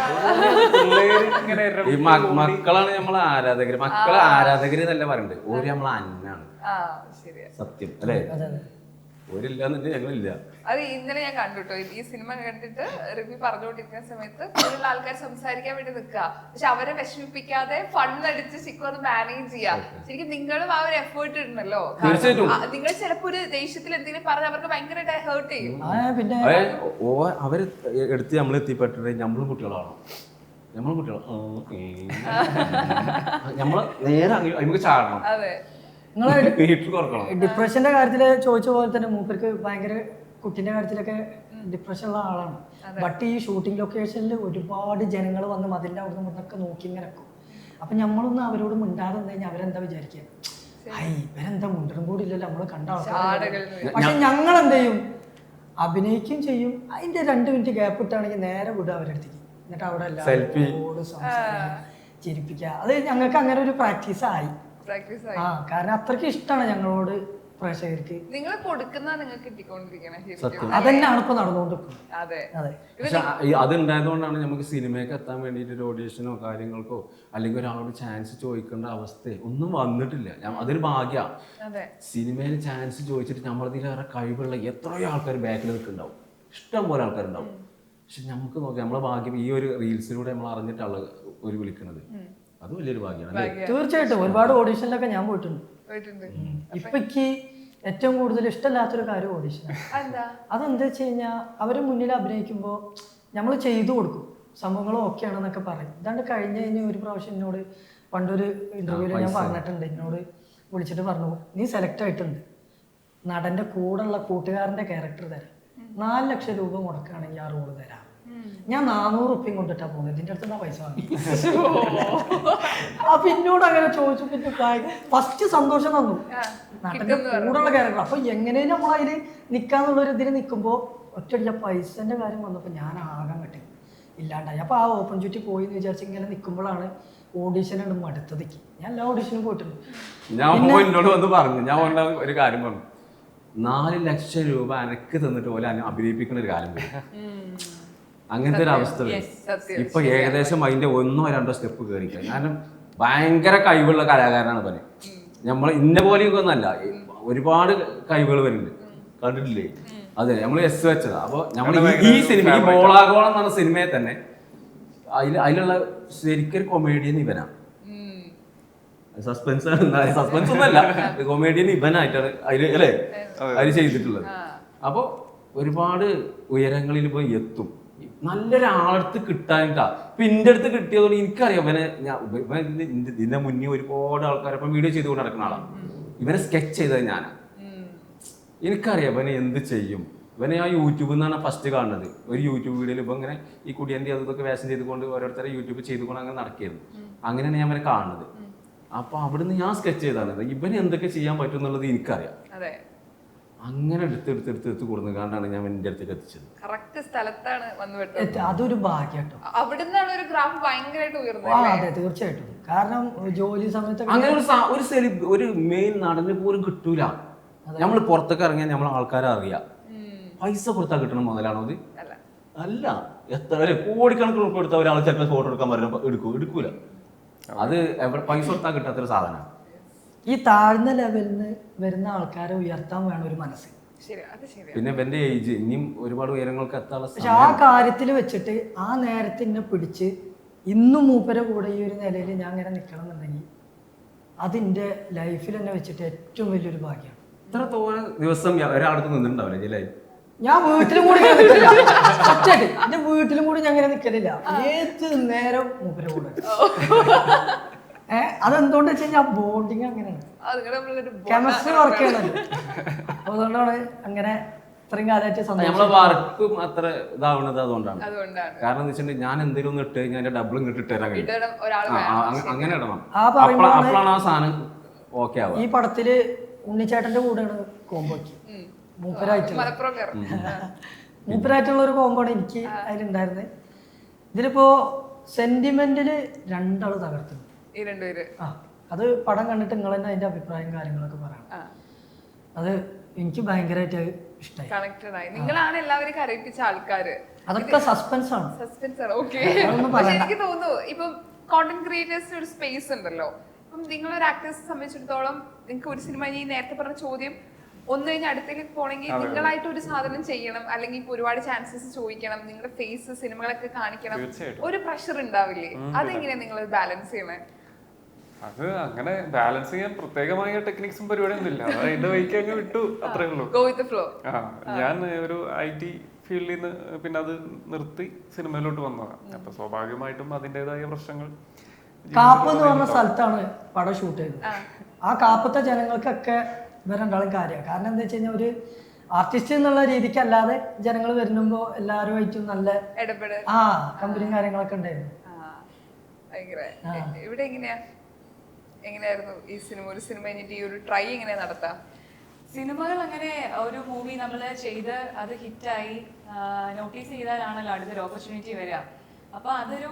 ഈ മക്കളാണ് നമ്മളെ ആരാധകര്. മക്കളെ ആരാധകര് എന്നല്ല പറയണ്ടത്, ഓര് നമ്മളെ അന്നാണ്. സത്യം അല്ലേ, ഓരില്ലാന്നിട്ട് ഞങ്ങളില്ല. അത് ഇന്നലെ ഞാൻ കണ്ടുട്ടോ, ഈ സിനിമ കണ്ടിട്ട് റിവ്യൂ പറഞ്ഞുകൊണ്ടിരിക്കുന്ന സമയത്ത് കൂടുതൽ ആൾക്കാർ സംസാരിക്കാൻ വേണ്ടി നിൽക്കുക, പക്ഷെ അവരെ വിഷമിപ്പിക്കാതെ ഫണ്ടടിച്ച് ശരിക്കും അത് മാനേജ് ചെയ്യാ. ശരിക്കും നിങ്ങളും ആ ഒരു എഫേർട്ട് ഇടുന്നല്ലോ. നിങ്ങൾ ചിലപ്പോ ഒരു ദേഷ്യത്തിൽ എന്തെങ്കിലും പറഞ്ഞാൽ അവർക്ക് ഭയങ്കരമായിട്ട് ഹേർട്ട് ചെയ്യും. അവര് എടുത്ത് നമ്മൾ എത്തിപ്പെട്ടിട്ട് നമ്മള് കുട്ടികളാണോ, നമ്മള് നേരെ നമുക്ക് ചാടണം. അതെ, ഡിപ്രഷന്റെ കാര്യത്തില് ചോദിച്ച പോലെ തന്നെ മൂപ്പർക്ക് ഭയങ്കര കുട്ടിന്റെ കാര്യത്തിലൊക്കെ ഡിപ്രഷൻ ഉള്ള ആളാണ്. ബട്ട് ഈ ഷൂട്ടിംഗ് ലൊക്കേഷനിൽ ഒരുപാട് ജനങ്ങൾ വന്ന് മതിലിന്റെ അവിടെ നിന്നൊക്കെ നോക്കി ഇങ്ങനെ വെക്കും. അപ്പൊ നമ്മളൊന്നും അവരോട് മിണ്ടാതെ വന്നു കഴിഞ്ഞാൽ അവരെന്താ വിചാരിക്കുക, ഇവരെന്താ മുണ്ടറും കൂടി ഇല്ലല്ലോ നമ്മള് കണ്ട ആൾക്കാർ. പക്ഷെ ഞങ്ങൾ എന്ത് ചെയ്യും, അഭിനയിക്കുകയും ചെയ്യും. അതിന്റെ 2 മിനിറ്റ് ഗ്യാപ്പ് ഇട്ടാണെങ്കിൽ നേരെ വിടുക അവരെടുത്തേക്ക്. എന്നിട്ട് അവിടെ എല്ലാവരോട് സംസാരിക്കുക, ചിരിപ്പിക്കുക. അത് ഞങ്ങൾക്ക് അങ്ങനെ ഒരു പ്രാക്ടീസ് ആയി. കാരണം അത്രയ്ക്ക് ഇഷ്ടമാണ് ഞങ്ങളോട് പ്രേക്ഷകർക്ക്. നിങ്ങൾ കൊടുക്കുന്ന നിങ്ങൾക്ക് കിട്ടിക്കൊണ്ടിരിക്കണേ, അതന്നെയാണ് ഇപ്പൊ നടന്നുകൊണ്ടിരിക്കുന്നത്. അതെ, പക്ഷെ അത് ഉണ്ടായതുകൊണ്ടാണ് നമുക്ക് സിനിമയ്ക്ക് എത്താൻ വേണ്ടിയിട്ട് ഒരു ഓഡീഷനോ കാര്യങ്ങൾക്കോ അല്ലെങ്കിൽ ഒരാളോട് ചാൻസ് ചോദിക്കേണ്ട അവസ്ഥ ഒന്നും വന്നിട്ടില്ല. അതൊരു ഭാഗ്യമാണ്. സിനിമയിൽ ചാൻസ് ചോദിച്ചിട്ട് നമ്മളതിലേറെ കഴിവുള്ള എത്രയോ ആൾക്കാർ ബാക്കിൽ നിൽക്കുന്നുണ്ടാവും, ഇഷ്ടം പോലെ ആൾക്കാരുണ്ടാവും. പക്ഷെ നമുക്ക് നോക്കാം, നമ്മളെ ഭാഗ്യം ഈ ഒരു റീൽസിലൂടെ നമ്മൾ അറിഞ്ഞിട്ടുള്ള ഒരു വിളിക്കുന്നത്, അത് വലിയൊരു ഭാഗ്യമാണ്. തീർച്ചയായിട്ടും ഒരുപാട് ഓഡീഷനിലൊക്കെ ഞാൻ പോയിട്ടുണ്ട്. ഇപ്പൊ എനിക്ക് ഏറ്റവും കൂടുതൽ ഇഷ്ടമില്ലാത്തൊരു കാര്യം ഓഡീഷൻ. അതെന്താ വെച്ച് കഴിഞ്ഞാൽ അവര് മുന്നിൽ അഭിനയിക്കുമ്പോൾ നമ്മൾ ചെയ്തു കൊടുക്കും, സംഭവങ്ങളും ഓക്കെ ആണെന്നൊക്കെ പറയും. ഇതാണ്ട് കഴിഞ്ഞ ഒരു പ്രാവശ്യം എന്നോട് പണ്ടൊരു ഇന്റർവ്യൂവിൽ ഞാൻ പറഞ്ഞിട്ടുണ്ട്, എന്നോട് വിളിച്ചിട്ട് പറഞ്ഞു, നീ സെലക്ട് ആയിട്ടുണ്ട്, നടന്റെ കൂടെയുള്ള കൂട്ടുകാരന്റെ ക്യാരക്ടർ തരാം, 4 ലക്ഷം രൂപ മുടക്കുകയാണെങ്കിൽ ആ റോള് തരാം. ഞാൻ 400 റുപ്യം കൊണ്ടിട്ടാ പോകുന്നത്, ഇതിന്റെ അടുത്ത് പൈസ വാങ്ങി. അപ്പൊ എന്നോട് അങ്ങനെ ചോദിച്ചു. പിന്നെ ഫസ്റ്റ് സന്തോഷം തന്നു, നാട്ടിന്റെ കൂടെയുള്ള ക്യാരക്ടർ. അപ്പൊ എങ്ങനെയും നമ്മളതിൽ നിക്കാന്നുള്ളൊരു ഇതിന് നിൽക്കുമ്പോ ഒറ്റയടിച്ച പൈസന്റെ കാര്യം വന്നപ്പോ ഞാൻ ആകാൻ കട്ടി ഇല്ലാണ്ടായി. അപ്പൊ ആ ഓപ്പർച്യൂണിറ്റി പോയി എന്ന് വിചാരിച്ച് ഇങ്ങനെ നിൽക്കുമ്പോഴാണ് ഓഡീഷൻ ഉണ്ട് മടുത്തതിക്ക്. ഞാൻ എല്ലാ ഓഡീഷനും പോയിട്ടുണ്ട്. ഞാൻ എന്നോട് വന്ന് പറഞ്ഞു, ഞാൻ ഒരു കാര്യം പറഞ്ഞു, 4 ലക്ഷം രൂപ എനക്ക് തന്നിട്ട് പോലെ അഭിനയിപ്പിക്കുന്ന ഒരു കാര്യം വരും. അങ്ങനത്തെ ഒരു അവസ്ഥ വരും. ഇപ്പൊ ഏകദേശം അതിന്റെ 1ഓ 2ഓ സ്റ്റെപ്പ് കയറിക്കാം. കാരണം ഭയങ്കര കഴിവുള്ള കലാകാരനാണ് പല. നമ്മൾ ഇന്ന പോലെയൊക്കെ ഒന്നല്ല, ഒരുപാട് കഴിവുകൾ വരുന്നുണ്ട്, കണ്ടിട്ടില്ലേ? അതെ, നമ്മൾ എസ് വെച്ചതാ. അപ്പൊ നമ്മൾ ഈ സിനിമ, ഈ ബോളാഗോളം എന്ന് പറഞ്ഞ സിനിമയെ തന്നെ അതിലുള്ള ശരിക്കൊരു കൊമേഡിയൻ ഇവനാണ്. സസ്പെൻസ് ഒന്നല്ല, കൊമേഡിയൻ ഇവനായിട്ടാണ് അതിൽ അല്ലേ അതിൽ ചെയ്തിട്ടുള്ളത്. അപ്പൊ ഒരുപാട് ഉയരങ്ങളിൽ പോയി എത്തും. നല്ലൊരാളടുത്ത് കിട്ടാനിട്ടാ. ഇപ്പൊ എന്റെ അടുത്ത് കിട്ടിയതുകൊണ്ട് എനിക്കറിയാം ഇവനെ. ഇതിന്റെ മുന്നേ ഒരുപാട് ആൾക്കാരപ്പം വീഡിയോ ചെയ്തുകൊണ്ട് നടക്കുന്ന ആളാണ്. ഇവനെ സ്കെച്ച് ചെയ്തത് ഞാനാ. എനിക്കറിയാം ഇവനെ എന്ത് ചെയ്യും. ഇവനെ ആ യൂട്യൂബിൽ നിന്നാണ് ഫസ്റ്റ് കാണുന്നത്. ഒരു യൂട്യൂബ് വീഡിയോയിൽ ഇപ്പൊ ഇങ്ങനെ ഈ കുടിയന്റെ അതൊക്കെ വേഷം ചെയ്തുകൊണ്ട് ഓരോരുത്തരെ യൂട്യൂബ് ചെയ്തുകൊണ്ട് അങ്ങനെ നടക്കുകയായിരുന്നു. അങ്ങനെയാണ് ഞാൻ അവനെ കാണുന്നത്. അപ്പൊ അവിടുന്ന് ഞാൻ സ്കെച്ച് ചെയ്താണ് ഇവന് എന്തൊക്കെ ചെയ്യാൻ പറ്റും എന്നുള്ളത് എനിക്കറിയാം. അങ്ങനെ എടുത്ത് കൊടുക്കുന്ന കാണ്ടാണ് ഞാൻ എന്റെ അടുത്തേക്ക് എത്തിച്ചത്. കറക്റ്റ് സ്ഥലത്താണ് വന്നു. അതൊരു ഭാഗ്യം. അവിടുന്നാണ് ഒരു ഗ്രാഫ് ഭയങ്കരമായിട്ട് ഉയർന്നത്. അതെ, തീർച്ചയായിട്ടും. കാരണം ജോലി സമയത്ത് അങ്ങനെ ഒരു മെയിൻ നടന് പോലും കിട്ടൂല. നമ്മൾ പുറത്തൊക്കെ ഇറങ്ങിയാൽ നമ്മളെ ആൾക്കാരെ അറിയാം. പൈസ കൊടുത്താ കിട്ടണം മുതലാണോ അത്? അല്ല. എത്ര കോടിക്കണക്കിന് ഉറപ്പ് കൊടുത്താൽ ഒരാൾ ചിലപ്പോൾ ഫോട്ടോ എടുക്കാൻ പറയുമ്പോൾ എടുക്കൂല. അത് പൈസ കൊടുത്താൽ കിട്ടാത്തൊരു സാധനമാണ്. ഈ താഴ്ന്ന ലെവലിൽ നിന്ന് വരുന്ന ആൾക്കാരെ ഉയർത്താൻ വേണം ഒരു മനസ്സ്. പിന്നെ എന്റെ ഏജ് ഇനിയും ഒരുപാട് ഉയരങ്ങൾക്ക് എത്താനുള്ള. പക്ഷെ ആ കാര്യത്തിൽ വെച്ചിട്ട് ആ നേരത്തിനെ പിടിച്ച് ഇന്നും മൂപ്പരെ കൂടെ ഈ ഒരു നിലയിൽ ഞാൻ ഇങ്ങനെ നിൽക്കണം എന്നുണ്ടെങ്കിൽ അതിന്റെ ലൈഫിൽ തന്നെ വെച്ചിട്ട് ഏറ്റവും വലിയൊരു ഭാഗ്യമാണ്. ഇത്ര തോന്നെ ദിവസം ഒരാളടുത്ത് നിന്നിട്ടുണ്ടാവില്ല ജില്ല. ഞാൻ വീട്ടിലും കൂടി നിൽക്കില്ല, സത്യമായിട്ട് എന്റെ വീട്ടിലും കൂടി ഞാൻ അങ്ങനെ നിൽക്കലില്ല. ഏത് നേരം മൂപ്പരെ കൂടെ. അതെന്തുകൊണ്ട് വെച്ച് കഴിഞ്ഞാൽ ബോണ്ടിങ് അങ്ങനെയാണ്, കെമിസ്ട്രി വർക്ക് ചെയ്യണല്ലോ. അതുകൊണ്ടാണ് അങ്ങനെ ഇത്രയും കാലമായിട്ട് നമ്മളെ വർക്കും അത്ര ഇതാവുന്നത് അതുകൊണ്ടാണ്. അതുകൊണ്ടാണ് കാരണം എന്ന് വെച്ചിട്ടുണ്ടെങ്കിൽ ഞാൻ എന്തെങ്കിലും ഒന്ന് ഇട്ട് കഴിഞ്ഞാൽ അതിന്റെ ഡബിൾ ഇങ്ങോട്ട് ഇട്ടുതരാൻ കഴിയും. ഇടണം ഒരാൾ അങ്ങനെ ഇടണം. ആ പറയുമ്പോഴാണ് അപ്പോഴാണ് ആ സാധനം ഓക്കെ ആവുക. ഈ പടത്തില് ഉണ്ണിച്ചേട്ടന്റെ കൂടെയാണ് കോമ്പോക്ക് മൂപ്പരായിട്ടുള്ള മലപ്പുറം കയറും. മൂപ്പരായിട്ടുള്ള ഒരു കോമ്പാണ് എനിക്ക് അതിലുണ്ടായിരുന്നത്. ഇതിലിപ്പോ സെന്റിമെന്റില് രണ്ടാള് തകർത്തു. ഈ രണ്ടുപേര് അത് പടം കണ്ടിട്ട് നിങ്ങൾ തന്നെ അതിന്റെ അഭിപ്രായം കാര്യങ്ങളൊക്കെ പറയണം. അത് എനിക്ക് ഭയങ്കരമായിട്ട് ഇഷ്ടമായി. കണക്റ്റഡ് ആയി. നിങ്ങളാണ് എല്ലാവരും കരയിപ്പിച്ച ആൾക്കാര്. അതൊക്കെ സസ്പെൻസ് ആണ്. സസ്പെൻസ് ആണ്. ഓക്കെ. എനിക്ക് തോന്നുന്നു ഇപ്പം കോണ്ടന്റ് ക്രിയേറ്റേഴ്സിന് ഒരു സ്പേസ് ഉണ്ടല്ലോ. ഇപ്പം നിങ്ങളൊരു ആക്ടേഴ്സിനെ സംബന്ധിച്ചിടത്തോളം നിങ്ങൾക്ക് ഒരു സിനിമ ഈ നേരത്തെ പറഞ്ഞ ചോദ്യം ഒന്ന് കഴിഞ്ഞ് അടുത്തേക്ക് പോകണമെങ്കിൽ നിങ്ങളായിട്ട് ഒരു സാധനം ചെയ്യണം, അല്ലെങ്കിൽ ഇപ്പൊ ഒരുപാട് ചാൻസസ് ചോദിക്കണം, നിങ്ങളുടെ ഫേസ് സിനിമകളൊക്കെ കാണിക്കണം, ഒരു പ്രഷർ ഉണ്ടാവില്ലേ? അതെങ്ങനെയാ നിങ്ങൾ ബാലൻസ് ചെയ്യണേ? അത് അങ്ങനെ ബാലൻസ് ചെയ്യാൻ പ്രത്യേകമായ ടെക്നിക്സും പരിപാടിയൊന്നും ഇല്ല. അത് അതിന്റെ വഴിക്ക് അങ്ങ് വിട്ടു, അത്രേ ഉള്ളൂ. Go with the flow. ഞാൻ ഒരു IT ഫീൽഡിൽ നിന്ന് പിന്നെ അത് നിർത്തി സിനിമയിലോട്ട് വന്നതാണ്. അപ്പൊ സ്വാഭാവികമായിട്ടും അതിൻ്റെതായ പ്രശ്നങ്ങൾ. കാപ്പ് എന്ന് പറഞ്ഞ സ്ഥലത്താണ് പടം ഷൂട്ട് ചെയ്തത്. ആ കാപ്പത്തെ ജനങ്ങൾക്കൊക്കെ ഇവരുണ്ടാളും കാര്യമാണ്. കാരണം എന്താ വെച്ച് കഴിഞ്ഞാൽ ഒരു ആർട്ടിസ്റ്റ് എന്നുള്ള രീതിക്ക് അല്ലാതെ ജനങ്ങൾ വരുമ്പോ എല്ലാവരുമായിട്ടും നല്ല ഇടപെടൽ കമ്പനിയും കാര്യങ്ങളൊക്കെ ഉണ്ടായിരുന്നു. ഇവിടെ എങ്ങനെയായിരുന്നു ഈ സിനിമ? ഒരു സിനിമ കഴിഞ്ഞിട്ട് ഈ ഒരു ട്രൈ എങ്ങനെ നടത്താം? സിനിമകൾ അങ്ങനെ ഒരു മൂവി നമ്മൾ ചെയ്ത് അത് ഹിറ്റായി നോട്ടീസ് ചെയ്താലാണല്ലോ അടുത്തൊരു ഓപ്പർച്യൂണിറ്റി വരിക. അപ്പോൾ അതൊരു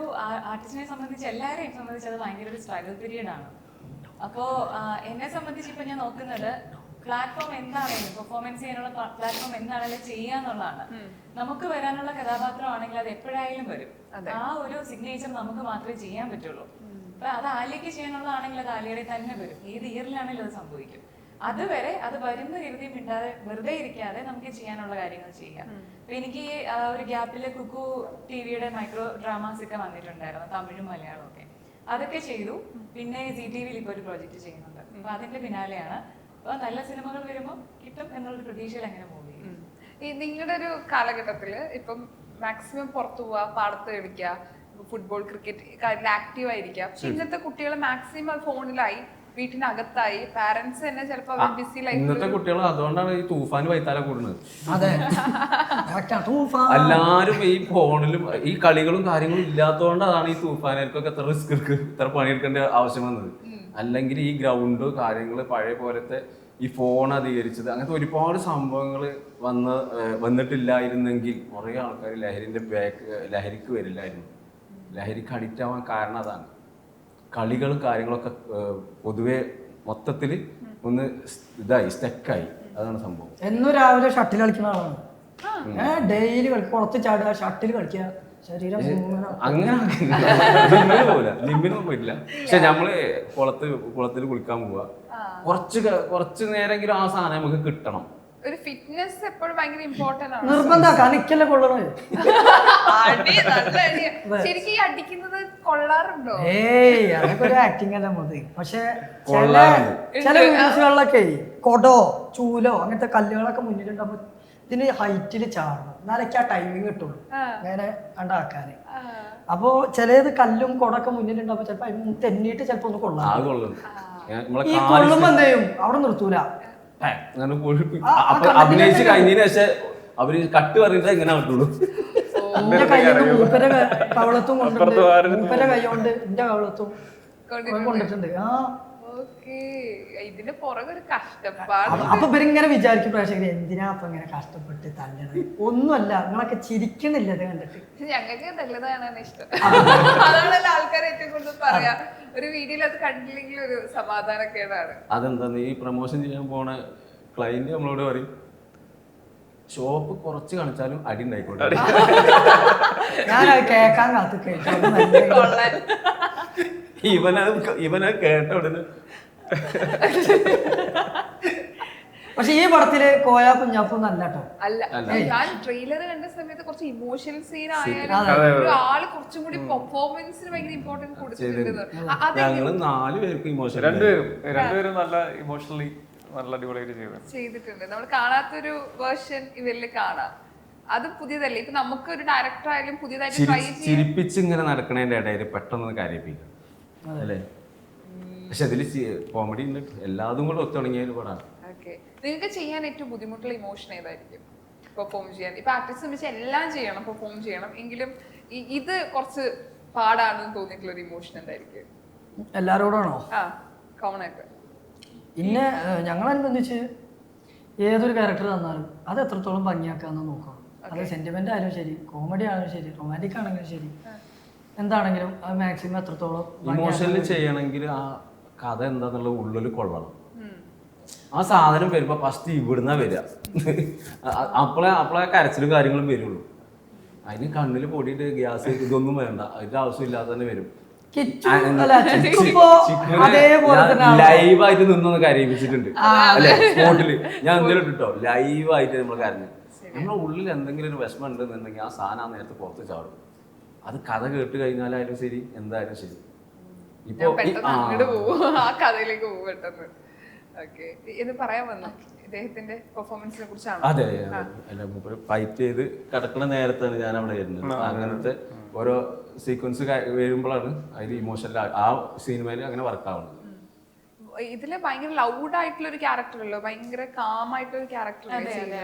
ആർട്ടിസ്റ്റിനെ സംബന്ധിച്ച് എല്ലാവരെയും സംബന്ധിച്ച് അത് ഭയങ്കര ഒരു സ്ട്രഗിൾ പീരീഡ് ആണ്. അപ്പോൾ എന്നെ സംബന്ധിച്ച് ഇപ്പം ഞാൻ നോക്കുന്നത് പ്ലാറ്റ്ഫോം എന്താണെങ്കിലും പെർഫോമൻസ് ചെയ്യാനുള്ള പ്ലാറ്റ്ഫോം എന്താണെങ്കിലും ചെയ്യാന്നുള്ളതാണ്. നമുക്ക് വരാനുള്ള കഥാപാത്രമാണെങ്കിൽ അത് എപ്പോഴായാലും വരും. ആ ഒരു സിഗ്നേച്ചർ നമുക്ക് മാത്രമേ ചെയ്യാൻ പറ്റുള്ളൂ. അപ്പൊ അത് ആലിയക്ക് ചെയ്യാനുള്ളതാണെങ്കിൽ അത് ആലിയയുടെ തന്നെ വരും. ഏത് ഇയറിലാണെങ്കിലും അത് സംഭവിക്കും. അതുവരെ അത് വരുന്ന രീതിയിൽ മിണ്ടാതെ വെറുതെ ഇരിക്കാതെ നമുക്ക് ചെയ്യാനുള്ള കാര്യങ്ങൾ ചെയ്യാം. അപ്പൊ എനിക്ക് ഒരു ഗ്യാപ്പില് കുക്കു ടിവിയുടെ മൈക്രോ ഡ്രാമാസ് ഒക്കെ വന്നിട്ടുണ്ടായിരുന്നു, തമിഴും മലയാളവും ഒക്കെ. അതൊക്കെ ചെയ്തു. പിന്നെ ZTVയിൽ ഇപ്പോൾ ഒരു പ്രോജക്റ്റ് ചെയ്യുന്നുണ്ട്. അപ്പൊ അതിന്റെ പിന്നാലെയാണ്. അപ്പൊ നല്ല സിനിമകൾ വരുമ്പോൾ കിട്ടും എന്നുള്ള പ്രതീക്ഷയിൽ അങ്ങനെ മൂവ് ചെയ്യും. ഈ നിങ്ങളുടെ ഒരു കാലഘട്ടത്തില് ഇപ്പം മാക്സിമം പുറത്തു പോവാ, പാടത്ത് കളിക്കുക, ഫുട്ബോൾ ക്രിക്കറ്റ് കാര്യത്തിൽ ആക്റ്റീവ് ആയിരിക്കാം. ഇന്നത്തെ കുട്ടികൾ മാക്സിമം ഫോണിലായി, വീട്ടിനകത്തായി, പാരന്റ്സ് തന്നെ ചിലപ്പോൾ ബിസി ലൈഫ്. ഇന്നത്തെ കുട്ടികൾ അതുകൊണ്ടാണ് ഈ തൂഫാൻ വൈത്താല കൂടുന്നത്. അതെ, എല്ലാരും ഈ ഫോണിലും ഈ കളികളും കാര്യങ്ങളും ഇല്ലാത്തതുകൊണ്ടാണ് ഈ തൂഫാനർക്കൊക്കെ എത്ര റിസ്ക് ഇത്ര പണിയെടുക്കേണ്ട ആവശ്യം വന്നത്. അല്ലെങ്കിൽ ഈ ഗ്രൗണ്ട് കാര്യങ്ങൾ പഴയ പോലത്തെ ഈ ഫോൺ അധികരിച്ചത് അങ്ങനത്തെ ഒരുപാട് സംഭവങ്ങൾ വന്നിട്ടില്ലായിരുന്നെങ്കിൽ കുറേ ആൾക്കാർ ലഹരിക്ക് വരില്ലായിരുന്നു. ലഹരിക്ക് അഡിക്റ്റ് ആവാൻ കാരണം അതാണ്. കളികളും കാര്യങ്ങളൊക്കെ പൊതുവെ മൊത്തത്തിൽ ഒന്ന് സ്റ്റക്കായി. അതാണ് സംഭവം. എന്നും രാവിലെ ഷട്ടിൽ കളിക്കുന്ന ആളാണ്. ഡെയിലി പുറത്ത് ചാടുക, ഷട്ടിൽ കളിക്കുക, ശരീരം അങ്ങനെ ജിമ്മിനൊന്നും പോയിട്ടില്ല. പക്ഷെ നമ്മള് കുളത്തിൽ കുളിക്കാൻ പോവുക, കുറച്ച് നേരെങ്കിലും ആ സാധനം നമുക്ക് കിട്ടണം. ഒരു ഫിറ്റ്നസ് എപ്പോഴും ഭയങ്കര ഇമ്പോർട്ടന്റ് ആണ്. നിർബന്ധം എനിക്കല്ലേ കൊള്ളണത്. ശരിക്കും ഈ അടിക്കുന്നത് കൊള്ളാറുണ്ടോ? അതൊക്കെ ഒരു ആക്ടിങ് അല്ല മതി. പക്ഷെ ചില വീഡിയോസുകളിലൊക്കെ കൊടോ ചൂലോ അങ്ങനത്തെ കല്ലുകളൊക്കെ മുന്നിലുണ്ടാകുമ്പോ ഇതിന് ഹൈറ്റിൽ ചാടണം, എന്നാലൊക്കെ ആ ടൈമിങ് കിട്ടുള്ളൂ അങ്ങനെ ഉണ്ടാക്കാന്. അപ്പോ ചിലത് കല്ലും കൊടൊക്കെ മുന്നിലുണ്ടാകുമ്പോ ചിലപ്പോ തെന്നിയിട്ട് ചിലപ്പോ ഒന്ന് കൊള്ളാം. ഈ കൊള്ളുമ്പോ എന്ത് ചെയ്യും? അവിടെ നിർത്തൂല. അഭിനയിച്ച് കഴിഞ്ഞതിന് ശേഷം അവര് കട്ട് പറഞ്ഞിട്ട് എങ്ങനെ പറ്റുള്ളൂ. എന്റെ കയ്യിൽ മൂപ്പരെ കവളത്തും കൊണ്ടിട്ടുണ്ട്, മൂപ്പരെ കൈ കൊണ്ട് എന്റെ കവളത്തും കൊണ്ടിട്ടുണ്ട്. ഇതിന്റെ പുറകെ ഒരു കഷ്ടപ്പാട്. അപ്പൊ ഇവരിങ്ങനെ വിചാരിക്കും പ്രേക്ഷകര്, എന്തിനാ അപ്പൊ ഇങ്ങനെ കഷ്ടപ്പെട്ട് തല്ലണത്? ഒന്നുമല്ല, നിങ്ങളൊക്കെ ചിരിക്കണില്ല ഇത് കണ്ടിട്ട്. ഞങ്ങൾക്ക് നല്ലതാണ് ഇഷ്ടം. അതാണല്ലോ ആൾക്കാർ ഏറ്റവും കൂടുതൽ പറയാ. ഒരു വീഡിയോയിൽ അത് കണ്ടില്ലെങ്കിൽ ഒരു സമാധാനക്കേടാണ്. അതെന്താന്ന് ഈ പ്രൊമോഷൻ ചെയ്യാൻ പോണ ക്ലയന്റ് നമ്മളോട് പറയും, ഷോപ്പ് കുറച്ച് കാണിച്ചാലും അടി ഉണ്ടായിക്കോട്ടെ. ഞാനത് കേക്കാൻ കാത്തു. ഇവനെ കേട്ട ഉടനെ. പക്ഷെ ഈ പടത്തില് കോയ കുഞ്ഞാപ്പൂ നല്ല കേട്ടോ. അല്ല, ഞാൻ ട്രെയിലർ കണ്ട സമയത്ത് കുറച്ച് ഇമോഷണൽ സീൻ ആയാലും ഒരു ആള് കുറച്ചും കൂടി പെർഫോമൻസിന് ഭയങ്കര ഇമ്പോർട്ടൻസ് കൊടുത്തിട്ടുണ്ട്. ഞങ്ങള് 4 പേർക്ക് ഇമോഷൻ, രണ്ടുപേരും നല്ല ഇമോഷണലി നല്ല അടിപൊളിയായിട്ട് ചെയ്തിട്ടുണ്ട്. നമ്മൾ കാണാത്തൊരു വേർഷൻ ഇവരില് കാണാം. അത് പുതിയതല്ലേ? ഇപ്പൊ നമുക്ക് ഒരു ഡയറക്ടർ ആയാലും പുതിയതായിട്ട് ട്രൈ ചിരിപ്പിച്ച് ഇങ്ങനെ നടക്കണതിന്റെ ഇടയിൽ പെട്ടെന്ന് കാര്യപ്പിക്കും അല്ലേ? പക്ഷെ അതില് കോമഡി ഉണ്ട്, എല്ലാതും കൂടെ ഒത്തുണങ്ങിയ ഒരു പടമാണ്. നിങ്ങൾക്ക് ചെയ്യാൻ ഏറ്റവും ബുദ്ധിമുട്ടുള്ള ഇമോഷൻ ഏതായിരിക്കും? പെർഫോം ചെയ്യാൻ. ഇപ്പൊ ആർട്ടിസ്റ്റ് വെച്ച് എല്ലാം ചെയ്യണം, പെർഫോം ചെയ്യണം, എങ്കിലും ഇത് കുറച്ച് പാടാണെന്ന് തോന്നിയിട്ടുള്ള ഒരു ഇമോഷൻ എന്തായിരിക്കും? എല്ലാരോടാണോ? ആ, കോമൺ ആയിട്ട്. പിന്നെ ഞങ്ങളനുബന്ധിച്ച് ഏതൊരു ക്യാരക്ടർ തന്നാലും അത് എത്രത്തോളം ഭംഗിയാക്കാന്ന് നോക്കണം. അത് സെന്റിമെന്റ് ആയാലും ശരി, കോമഡി ആണെങ്കിലും ശരി, റൊമാൻറ്റിക് ആണെങ്കിലും ശരി, എന്താണെങ്കിലും അത് മാക്സിമം എത്രത്തോളം ഇമോഷണലി ചെയ്യണമെങ്കിൽ ആ കഥ എന്താന്നുള്ളത് ഉള്ളിൽ കൊള്ളണം. ആ സാധനം വരുമ്പോ ഫസ്റ്റ് ഇവിടുന്ന വരിക. അപ്പോളെ കരച്ചിലും കാര്യങ്ങളും വരുള്ളൂ. അതിന് കണ്ണിൽ പൊടിയിട്ട് ഗ്യാസ് ഇതൊന്നും വേണ്ട, അതിന്റെ ആവശ്യമില്ലാതെ തന്നെ വരും. ലൈവായിട്ട് നിന്നൊന്ന് കരയിപ്പിച്ചിട്ടുണ്ട് അല്ലെ സ്പോട്ടില്. ഞാൻ എന്തെങ്കിലും ഇട്ടോ ലൈവായിട്ട് നമ്മൾ കരഞ്ഞു. നമ്മുടെ ഉള്ളിൽ എന്തെങ്കിലും ഒരു വിഷമം ഉണ്ടെന്നുണ്ടെങ്കിൽ ആ സാധനം ആ നേരത്തെ പുറത്ത് ചാടും. അത് കഥ കേട്ട് കഴിഞ്ഞാലായാലും ശരി, എന്തായാലും ശരി. ഇപ്പൊ അങ്ങോട്ട് പോവും, ആ കഥയിലേക്ക് പോകും പെട്ടെന്ന്. ഓക്കെ, ഇത് പറയാൻ വന്നു ഇദ്ദേഹത്തിന്റെ പെർഫോമൻസിനെ കുറിച്ചാണ്. അതെ, ഫൈറ്റ് ചെയ്ത് കിടക്കുന്ന നേരത്താണ് ഞാൻ അവിടെ വരുന്നത്. അങ്ങനത്തെ ഓരോ സീക്വൻസ് വരുമ്പോഴാണ് അതിൽ ഇമോഷണൽ ആ സിനിമയിൽ അങ്ങനെ വർക്കാവുന്നത്. ഇതില് ഭയങ്കര ലൗഡ് ആയിട്ടുള്ള ഒരു ക്യാരക്ടർ അല്ലോ, ഭയങ്കര കാം ആയിട്ടുള്ള ഒരു ക്യാരക്ടർ.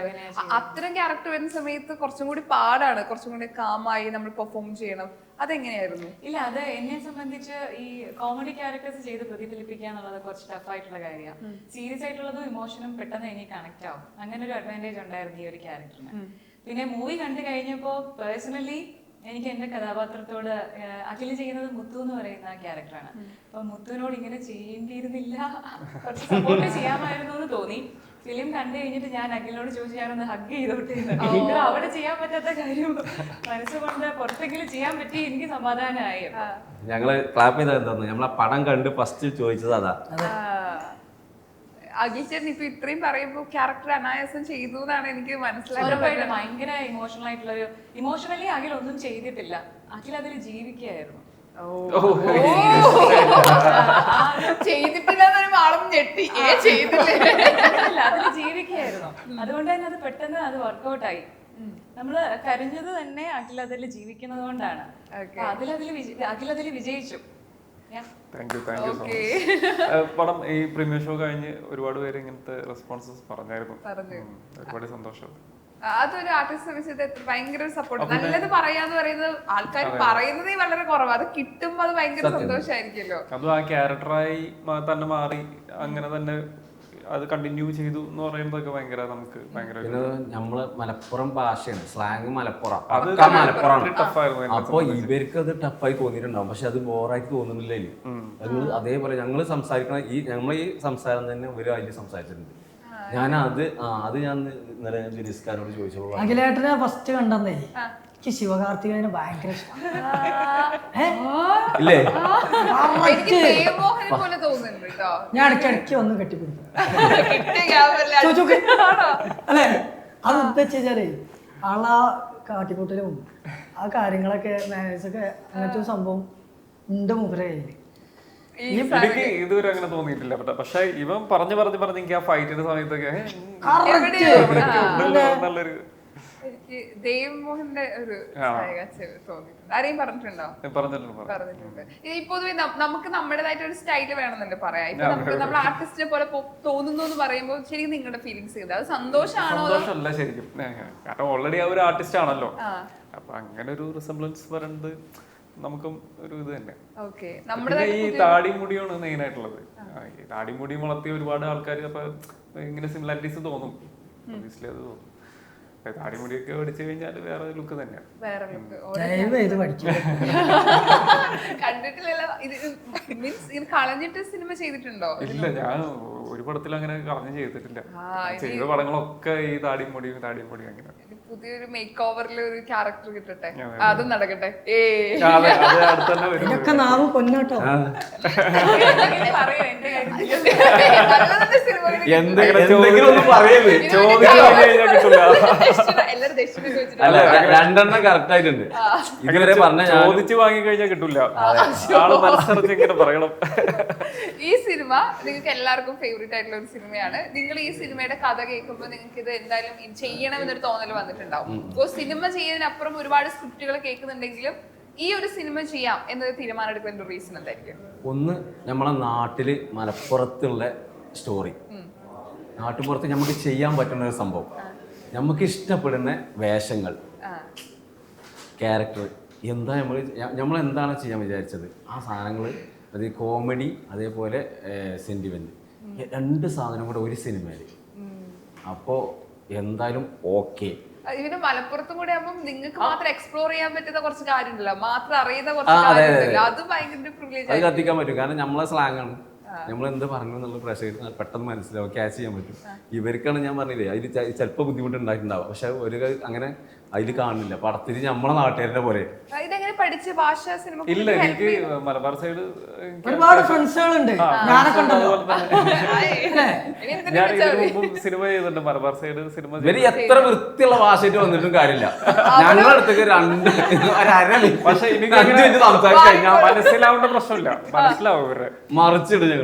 അത്തരം ക്യാരക്ടർ വരുന്ന സമയത്ത് കുറച്ചും കൂടി പാടാണ്, കുറച്ചും കൂടി കാമായി നമ്മൾ പെർഫോം ചെയ്യണം. അതെങ്ങനെയായിരുന്നു? ഇല്ല, അത് എന്നെ സംബന്ധിച്ച് ഈ കോമഡി ക്യാരക്ടേഴ്സ് ചെയ്ത് പ്രതിഫലിപ്പിക്കുക എന്നുള്ളത് കുറച്ച് ടഫ് ആയിട്ടുള്ള കാര്യമാണ്. സീരിയസ് ആയിട്ടുള്ളതും ഇമോഷനും പെട്ടെന്ന് എനിക്ക് കണക്ട് ആവും. അങ്ങനെ ഒരു അഡ്വാൻറ്റേജ് ഉണ്ടായിരുന്നു ഈ ഒരു ക്യാരക്ടറിന്. പിന്നെ മൂവി കണ്ടു കഴിഞ്ഞപ്പോൾ പേഴ്സണലി എനിക്ക് എന്റെ കഥാപാത്രത്തോട് അഖില് ചെയ്യുന്നത് മുത്തു എന്ന് പറയുന്ന ആ ക്യാരക്ടറാണ്. അപ്പൊ മുത്തുവിനോട് ഇങ്ങനെ ചെയ്യേണ്ടിയിരുന്നില്ല, കുറച്ച് സപ്പോർട്ട് ചെയ്യാമായിരുന്നു എന്ന് തോന്നി. ഫിലിം കണ്ടു കഴിഞ്ഞിട്ട് ഞാൻ അഖിലിനോട് ചോദിച്ചു, ഞാനൊന്ന് ഹഗ് ചെയ്തോട്ടെ. അവിടെ ചെയ്യാൻ പറ്റാത്ത കാര്യം മനസ്സുകൊണ്ട് പുറത്തെങ്കിലും ചെയ്യാൻ പറ്റി, എനിക്ക് സമാധാനമായി. ഞങ്ങള് ക്ലാപ്പ് ചെയ്ത എന്താന്ന് നമ്മളെ പടം കണ്ട് ഫസ്റ്റ് ചോദിച്ചത് അതാ. അഖിൽ ചേട്ടൻ ഇപ്പൊ ഇത്രയും പറയുമ്പോ ക്യാരക്ടർ അനായാസം ചെയ്തു എന്നാണ് എനിക്ക് മനസ്സിലായത്. ഭയങ്കര ഇമോഷണൽ ആയിട്ടുള്ള ഒരു ഇമോഷണലി അഖിൽ ഒന്നും ചെയ്തിട്ടില്ല, അഖിൽ അതിൽ ജീവിക്കുകയായിരുന്നു. ചെയ്തിട്ടില്ല ആളും ഞെട്ടി, അതിൽ ജീവിക്കുകയായിരുന്നു. അതുകൊണ്ട് തന്നെ അത് പെട്ടെന്ന് അത് വർക്ക്ഔട്ട് ആയി. നമ്മള് കരഞ്ഞത് തന്നെ അഖിൽ അതിൽ ജീവിക്കുന്നത് കൊണ്ടാണ്. അഖിൽ അതിൽ വിജയിച്ചു. Thank you so much. പടം ഈ പ്രീമിയർ ഷോ കഴിഞ്ഞ് ഒരുപാട് പേര് ഇങ്ങനത്തെ റെസ്പോൺസസ് പറഞ്ഞായിരുന്നു. ഒരുപാട് സന്തോഷം. അതൊരു ആർട്ടിസ്റ്റ് വെച്ചിട്ട് ഭയങ്കര സപ്പോർട്ട്. നല്ലത് പറയാന്ന് പറയുന്നത് ആൾക്കാർ പറയുന്നത് വളരെ കുറവാണ്, അത് കിട്ടുമ്പോ അത് ഭയങ്കര സന്തോഷമായിരിക്കുമല്ലോ. അതും ആ ക്യാരക്ടറായി തന്നെ മാറി അങ്ങനെ തന്നെ അത് കണ്ടിന്യൂ ചെയ്തു എന്ന് പറയുന്നതൊക്കെ ഭയങ്കര നമുക്ക് ഭയങ്കര. നമ്മള് മലപ്പുറം ഭാഷയാണ്, സ്ലാങ് മലപ്പുറം അത് മലപ്പുറം. അപ്പൊ ഇവർക്ക് അത് ടഫായി തോന്നിയിട്ടുണ്ടാവും, പക്ഷെ അത് ബോറായിട്ട് തോന്നുന്നില്ല. അതേപോലെ ഞങ്ങള് സംസാരിക്കണ നമ്മളെ ഈ സംസാരം തന്നെ ഒരു അതിൽ സംസാരിച്ചിട്ടുണ്ട്. ഞാൻ ഇന്നലെ ലിരിസ്കാരോട് ചോദിച്ചപ്പോൾ അഖിലേട്ടനെ ഫസ്റ്റ് കണ്ടെന്നേ എനിക്ക് ശിവകാർത്തികേയനെ ഭയങ്കര ഇല്ലേ, ഞാൻ ഇടയ്ക്കിടയ്ക്ക് ഒന്ന് കെട്ടിപ്പിടിക്കും. അല്ലെ, അത് എന്താ വെച്ചാലേ ആളാ കാട്ടിക്കൂട്ടലും ആ കാര്യങ്ങളൊക്കെ മാനേജൊക്കെ അങ്ങനത്തെ ഒരു സംഭവം ഉണ്ട് മൂപ്പരെ കയ്യില്. എനിക്ക് ഇതുവരെ അങ്ങനെ തോന്നിയിട്ടില്ല. പക്ഷെ ഇവൻ പറഞ്ഞു എനിക്ക് ആ ഫൈറ്റിന്റെ സമയത്തൊക്കെ നല്ലൊരു എനിക്ക് ദേവ്മോഹന്റെ ഒരു തോന്നിയിട്ടുണ്ട്. ആരെയും പറഞ്ഞിട്ടുണ്ടോ? പറഞ്ഞിട്ടുണ്ട്. ഈ പൊതുവെ നമുക്ക് നമ്മുടേതായിട്ട് ഒരു സ്റ്റൈല് വേണമെന്നുണ്ട് പറയാം. ഇപ്പൊ നമുക്ക് നമ്മൾ ആർട്ടിസ്റ്റിനെ പോലെ തോന്നുന്നു എന്ന് പറയുമ്പോൾ ശരിക്കും നിങ്ങളുടെ ഫീലിങ്സ് ചെയ്ത് അത് സന്തോഷമാണോ? സന്തോഷമല്ല ശരിക്കും, കാരണം ഓൾറെഡി ആ ഒരു ആർട്ടിസ്റ്റ് ആണല്ലോ. അപ്പൊ അങ്ങനെ ഒരു റിസംബ്ലൻസ് പറയുന്നത് നമുക്കും ഒരു ഇത് തന്നെ. ഈ താടിമുടിയാണ് മെയിൻ ആയിട്ടുള്ളത്. ഈ താടിമുടി വളർത്തിയ ഒരുപാട് ആൾക്കാർ അപ്പൊ ഇങ്ങനെ സിമിലാരിറ്റീസ് തോന്നും. ഒബ്വിയസ്ലി അത് തോന്നും. താടിമുടിയൊക്കെ പഠിച്ചു കഴിഞ്ഞാൽ വേറെ ലുക്ക് തന്നെയാണ്. കളഞ്ഞിട്ട് സിനിമ ചെയ്തിട്ടുണ്ടോ? ഇല്ല, ഞാൻ ഒരു പടത്തിൽ അങ്ങനെ കളഞ്ഞു ചെയ്തിട്ടില്ല. ചെയ്ത പടങ്ങളൊക്കെ ഈ താടിമുടിയും അങ്ങനെ. പുതിയൊരു മേക്ക് ഓവറിൽ ഒരു ക്യാരക്ടർ കിട്ടട്ടെ, അതും നടക്കട്ടെ. ഇതൊക്കെ നാവ് പൊന്നോട്ടോ. രണ്ടെണ്ണം കറക്റ്റ് ആയിട്ടുണ്ട്. ഇതുവരെ ചോദിച്ചു വാങ്ങി കഴിഞ്ഞാൽ കിട്ടൂല, ആള് മത്സരിച്ച് ഇങ്ങനെ പറയണം. ഈ സിനിമ നിങ്ങൾക്ക് എല്ലാവർക്കും ഫേവറേറ്റ് ആയിട്ടുള്ള ഒരു സിനിമയാണ്. നിങ്ങൾ ഈ സിനിമയുടെ കഥ കേൾക്കുമ്പോൾ നിങ്ങൾക്ക് ഇത് എന്തായാലും ചെയ്യണം എന്നൊരു തോന്നൽ വന്നിട്ടുണ്ടാവും. അപ്പോൾ സിനിമ ചെയ്യുന്നതിനപ്പുറം ഒരുപാട് സ്ക്രിപ്റ്റുകൾ കേൾക്കുന്നുണ്ടെങ്കിലും ഈ ഒരു സിനിമ ചെയ്യാം എന്നത് തീരുമാനം എടുക്കുന്ന റീസൺ എന്തായിരിക്കും? ഒന്ന്, നമ്മളെ നാട്ടില് മലപ്പുറത്തുള്ള സ്റ്റോറി, നാട്ടുപുറത്ത് നമുക്ക് ചെയ്യാൻ പറ്റുന്ന ഒരു സംഭവം. നമുക്ക് ഇഷ്ടപ്പെടുന്ന വേഷങ്ങൾ, ക്യാരക്ടർ എന്താ നമ്മൾ എന്താണ് ചെയ്യാൻ വിചാരിച്ചത് ആ സാധനങ്ങൾ, അത് കോമഡി അതേപോലെ സെന്റിമെന്റ്, 2 സാധനം കൂടെ ഒരു സിനിമയിൽ. അപ്പോൾ എന്തായാലും ഓക്കെ. ഇവന് മലപ്പുറത്തും കൂടെ ആകുമ്പോൾ നിങ്ങൾക്ക് മാത്രം എക്സ്പ്ലോർ ചെയ്യാൻ പറ്റുന്ന കുറച്ച് കാര്യമുണ്ടല്ലോ, മാത്രം അറിയുന്ന കുറച്ച് കാര്യമുണ്ടല്ലോ, അത് ഭയങ്കര പ്രിവിലേജ്. അത് കത്തിക്കാൻ പറ്റും, കാരണം നമ്മളെ സ്ലാങ് ആണ്. നമ്മൾ എന്ത് പറഞ്ഞു എന്നുള്ള പ്രേക്ഷകർക്ക് പെട്ടെന്ന് മനസ്സിലാവും, ക്യാച്ച് ചെയ്യാൻ പറ്റും. ഇവർക്കാണ് ഞാൻ പറഞ്ഞില്ലേ അതിൽ ചിലപ്പോൾ ബുദ്ധിമുട്ടുണ്ടായിട്ടുണ്ടാവും, പക്ഷെ ഒരു അങ്ങനെ അതിൽ കാണില്ല. പടത്തിൽ നമ്മളെ നാട്ടുകാരുടെ പോലെ. ഇതെങ്ങനെ പഠിച്ച ഭാഷ സിനിമ? ഇല്ല, എനിക്ക് മലബാർ സൈഡ് ഒരുപാട് ഫ്രണ്ട്സുകളുണ്ട്. ഞാനൊക്കെ ഉണ്ടല്ലോ. ഞാൻ ഇതിനു മുമ്പും സിനിമ ചെയ്തിട്ടുണ്ട്. മലബാർ സൈഡ് സിനിമ ഇവര് എത്ര വൃത്തിയുള്ള ഭാഷയായിട്ട് വന്നിട്ടും കാര്യമില്ല. ഞങ്ങളുടെ അടുത്തേക്ക് പക്ഷെ എനിക്ക് സംസാരിച്ചു കഴിഞ്ഞാൽ മനസ്സിലാവേണ്ട പ്രശ്നമില്ല, മനസ്സിലാവും ഇവരെ മറിച്ചിടും ഞങ്ങള്.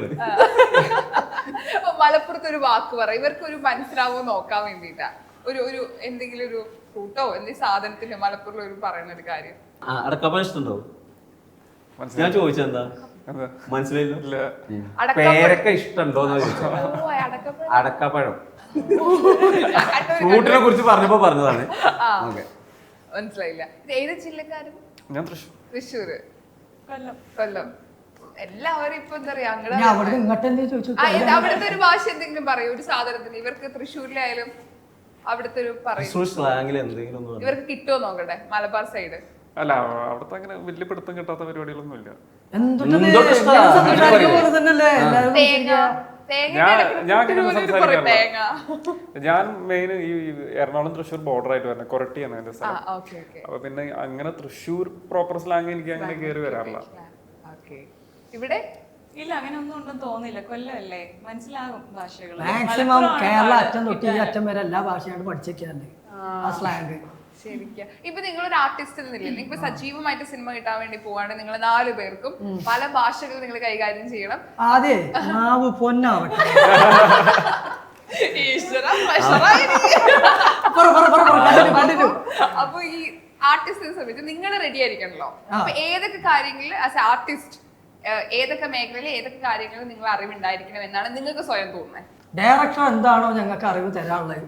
മലപ്പുറത്ത് ഒരു വാക്ക് പറ, ഇവർക്ക് ഒരു മനസ്സിലാവോ നോക്കാൻ വേണ്ടിട്ടാ. ഒരു എന്തെങ്കിലും ഒരു ഫ്രൂട്ടോ എന്തെങ്കിലും സാധനത്തിന് മലപ്പുറം ഒരു പറയുന്ന ഒരു കാര്യം. അടക്കപ്പഴം ഇഷ്ടമുണ്ടോ? ഞാൻ ചോദിച്ചെന്താ മനസ്സിലായില്ല. പേരൊക്കെ ഇഷ്ടമുണ്ടോന്ന് ചോദിച്ചോ. അടക്കപ്പഴം ഫ്രൂട്ടിനെ കുറിച്ച് പറഞ്ഞപ്പോ പറഞ്ഞതാണ്. മനസ്സിലായില്ല. ഏത് ജില്ലക്കാരും? ഞാൻ തൃശ്ശൂര്, കൊല്ലം. എല്ലാവരും ഇപ്പൊ എന്താ പറയാ അവിടുത്തെ ഒരു ഭാഷ എന്തെങ്കിലും പറയും ഒരു സാധനത്തിന്. ഇവർക്ക് തൃശ്ശൂരിലായാലും അവിടുത്തെ ഒരു പറയും. ഇവർക്ക് കിട്ടുമോ നോക്കട്ടെ മലബാർ സൈഡ്. അല്ല, അവിടുത്തെ അങ്ങനെ വലിയ പിടുത്തം കിട്ടാത്ത പരിപാടികളൊന്നും ഇല്ല. ഞാൻ മെയിൻ ഈ എറണാകുളം തൃശ്ശൂർ ബോർഡർ ആയിട്ട് വരുന്നത്, കൊരട്ടിയാണ് എന്റെ സ്ഥലം. അപ്പൊ പിന്നെ അങ്ങനെ തൃശ്ശൂർ പ്രോപ്പർ സ്ലാങ് എനിക്ക് അങ്ങനെ കയറി വരാറില്ല. ഇവിടെ ഇല്ല, അങ്ങനെ ഒന്നും ഉണ്ടെന്ന് തോന്നില്ല. കൊല്ലമല്ലേ, മനസ്സിലാകും ഭാഷകൾ. മാക്സിമം കേരള അറ്റം തൊട്ട് ഈ അറ്റം വരെ എല്ലാ ഭാഷയാണ് പഠിച്ചേക്കാറുണ്ട് ആ സ്ലാങ്. ശരിക്കും ഇപ്പൊ നിങ്ങളൊരു ആർട്ടിസ്റ്റ് എന്നില്ലേ, നിങ്ങൾക്ക് സജീവമായിട്ട് സിനിമ കിട്ടാൻ വേണ്ടി പോവാണെങ്കിൽ നിങ്ങൾ 4 പേർക്കും പല ഭാഷകൾ നിങ്ങൾ കൈകാര്യം ചെയ്യണം. അതെ, നാവ് പൊന്നാവട്ടെ. അപ്പൊ ഈ ആർട്ടിസ്റ്റിന്റെ സമയത്ത് നിങ്ങൾ റെഡി ആയിരിക്കണല്ലോ. അപ്പൊ ഏതൊക്കെ കാര്യങ്ങളിൽ ആസ് ആർട്ടിസ്റ്റ് ഏതൊക്കെ മേഖലയിൽ ഏതൊക്കെ കാര്യങ്ങളിൽ നിങ്ങൾ അറിവുണ്ടായിരിക്കണം എന്നാണ് നിങ്ങൾക്ക് സ്വയം തോന്നുന്നത്? ഡയറക്ടർ എന്താണോ ഞങ്ങൾക്ക് അറിവ് തരാനുള്ളത്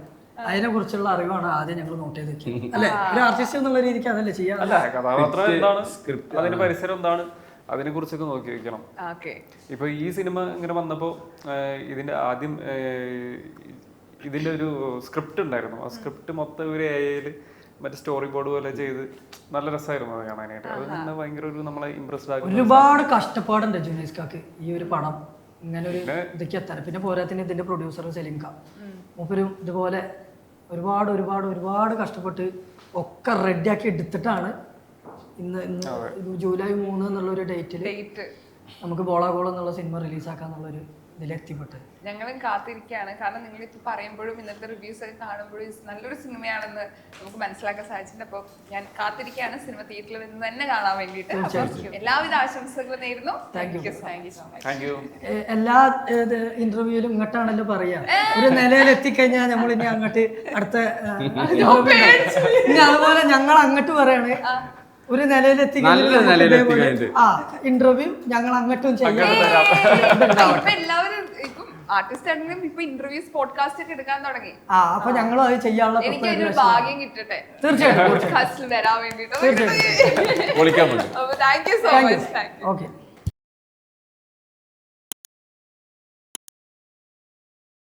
അതിനെ കുറിച്ചുള്ള അറിവാണ് ആദ്യം ഞങ്ങൾ നോട്ട് ചെയ്ത് വെക്കുന്നത്, അല്ലെ? ഒരു ആർട്ടിസ്റ്റ് എന്നുള്ള രീതിക്ക് അതല്ലേ ചെയ്യാം. അല്ല, കഥാപാത്രം എന്താണ്, അതിന്റെ പരിസരം എന്താണ്, അതിനെ കുറിച്ചൊക്കെ നോക്കി വെക്കണം. ഇപ്പൊ ഈ സിനിമ ഇങ്ങനെ വന്നപ്പോ ഇതിന്റെ ആദ്യം ഇതിന്റെ ഒരു സ്ക്രിപ്റ്റ് ഉണ്ടായിരുന്നു. ആ സ്ക്രിപ്റ്റ് മൊത്തം ഒരു AI-ല് മറ്റേ സ്റ്റോറി ബോർഡ് പോലെ ചെയ്ത് നല്ല രസമായിരുന്നു അത് കാണാനായിട്ട്. അത് തന്നെ ഭയങ്കര ഒരു നമ്മളെ ഇംപ്രസ്ഡ് ആക്കി. ഒരുപാട് കഷ്ടപ്പാടുണ്ട് ജുനൈസ്കാക്ക് ഈ ഒരു പടം ഇങ്ങനെ ഒരു ഇതൊക്കെ എത്താൻ. പിന്നെ പോരാത്തിന് ഇതിന്റെ പ്രൊഡ്യൂസർ സെലിംക മൂപ്പരും ഇതുപോലെ ഒരുപാട് ഒരുപാട് ഒരുപാട് കഷ്ടപ്പെട്ട് ഒക്കെ റെഡിയാക്കി എടുത്തിട്ടാണ് ഇന്ന് ജൂലൈ 3 എന്നുള്ളൊരു ഡേറ്റിൽ നമുക്ക് ബോളാഗോൾ എന്നുള്ള സിനിമ റിലീസാക്കാന്നുള്ളൊരു ഇതിലെത്തിപ്പെട്ടത്. ഞങ്ങളും കാത്തിരിക്കുകയാണ്. കാരണം നിങ്ങൾ ഇപ്പൊ പറയുമ്പോഴും ഇന്നത്തെ റിവ്യൂസ് ഒക്കെ കാണുമ്പോഴും നല്ലൊരു സിനിമയാണെന്ന് നമുക്ക് മനസ്സിലാക്കാൻ സാധിച്ചിട്ടുണ്ട്. അപ്പോൾ ഞാൻ കാത്തിരിക്കുകയാണ് സിനിമ തിയേറ്ററിൽ നിന്ന് തന്നെ കാണാൻ വേണ്ടിയിട്ട്. എല്ലാവിധ ആശംസകളും നേരുന്നു. എല്ലാ ഇന്റർവ്യൂവിലും ഇങ്ങോട്ടാണല്ലോ പറയാ, ഒരു നിലയിൽ എത്തിക്കഴിഞ്ഞാൽ നമ്മൾ ഇനി അങ്ങോട്ട് അടുത്ത ഇനി അതുപോലെ ഞങ്ങൾ അങ്ങോട്ട് പറയാണ് ഒരു നിലയിൽ എത്തിക്കഴിഞ്ഞാൽ ഇന്റർവ്യൂ ഞങ്ങൾ അങ്ങോട്ടും ചെയ്യാം. എല്ലാവരും ഇപ്പം ആർട്ടിസ്റ്റ് ആണെങ്കിലും ഇപ്പൊ ഇന്റർവ്യൂസ് പോഡ്കാസ്റ്റ് ഒക്കെ എടുക്കാൻ തുടങ്ങി. അപ്പൊ ഞങ്ങളും അത് ചെയ്യാനുള്ള എനിക്ക് അതിനൊരു ഭാഗ്യം കിട്ടട്ടെ തീർച്ചയായിട്ടും പോഡ്കാസ്റ്റിൽ വരാൻ വേണ്ടിട്ട്. Thank you so much. Okay.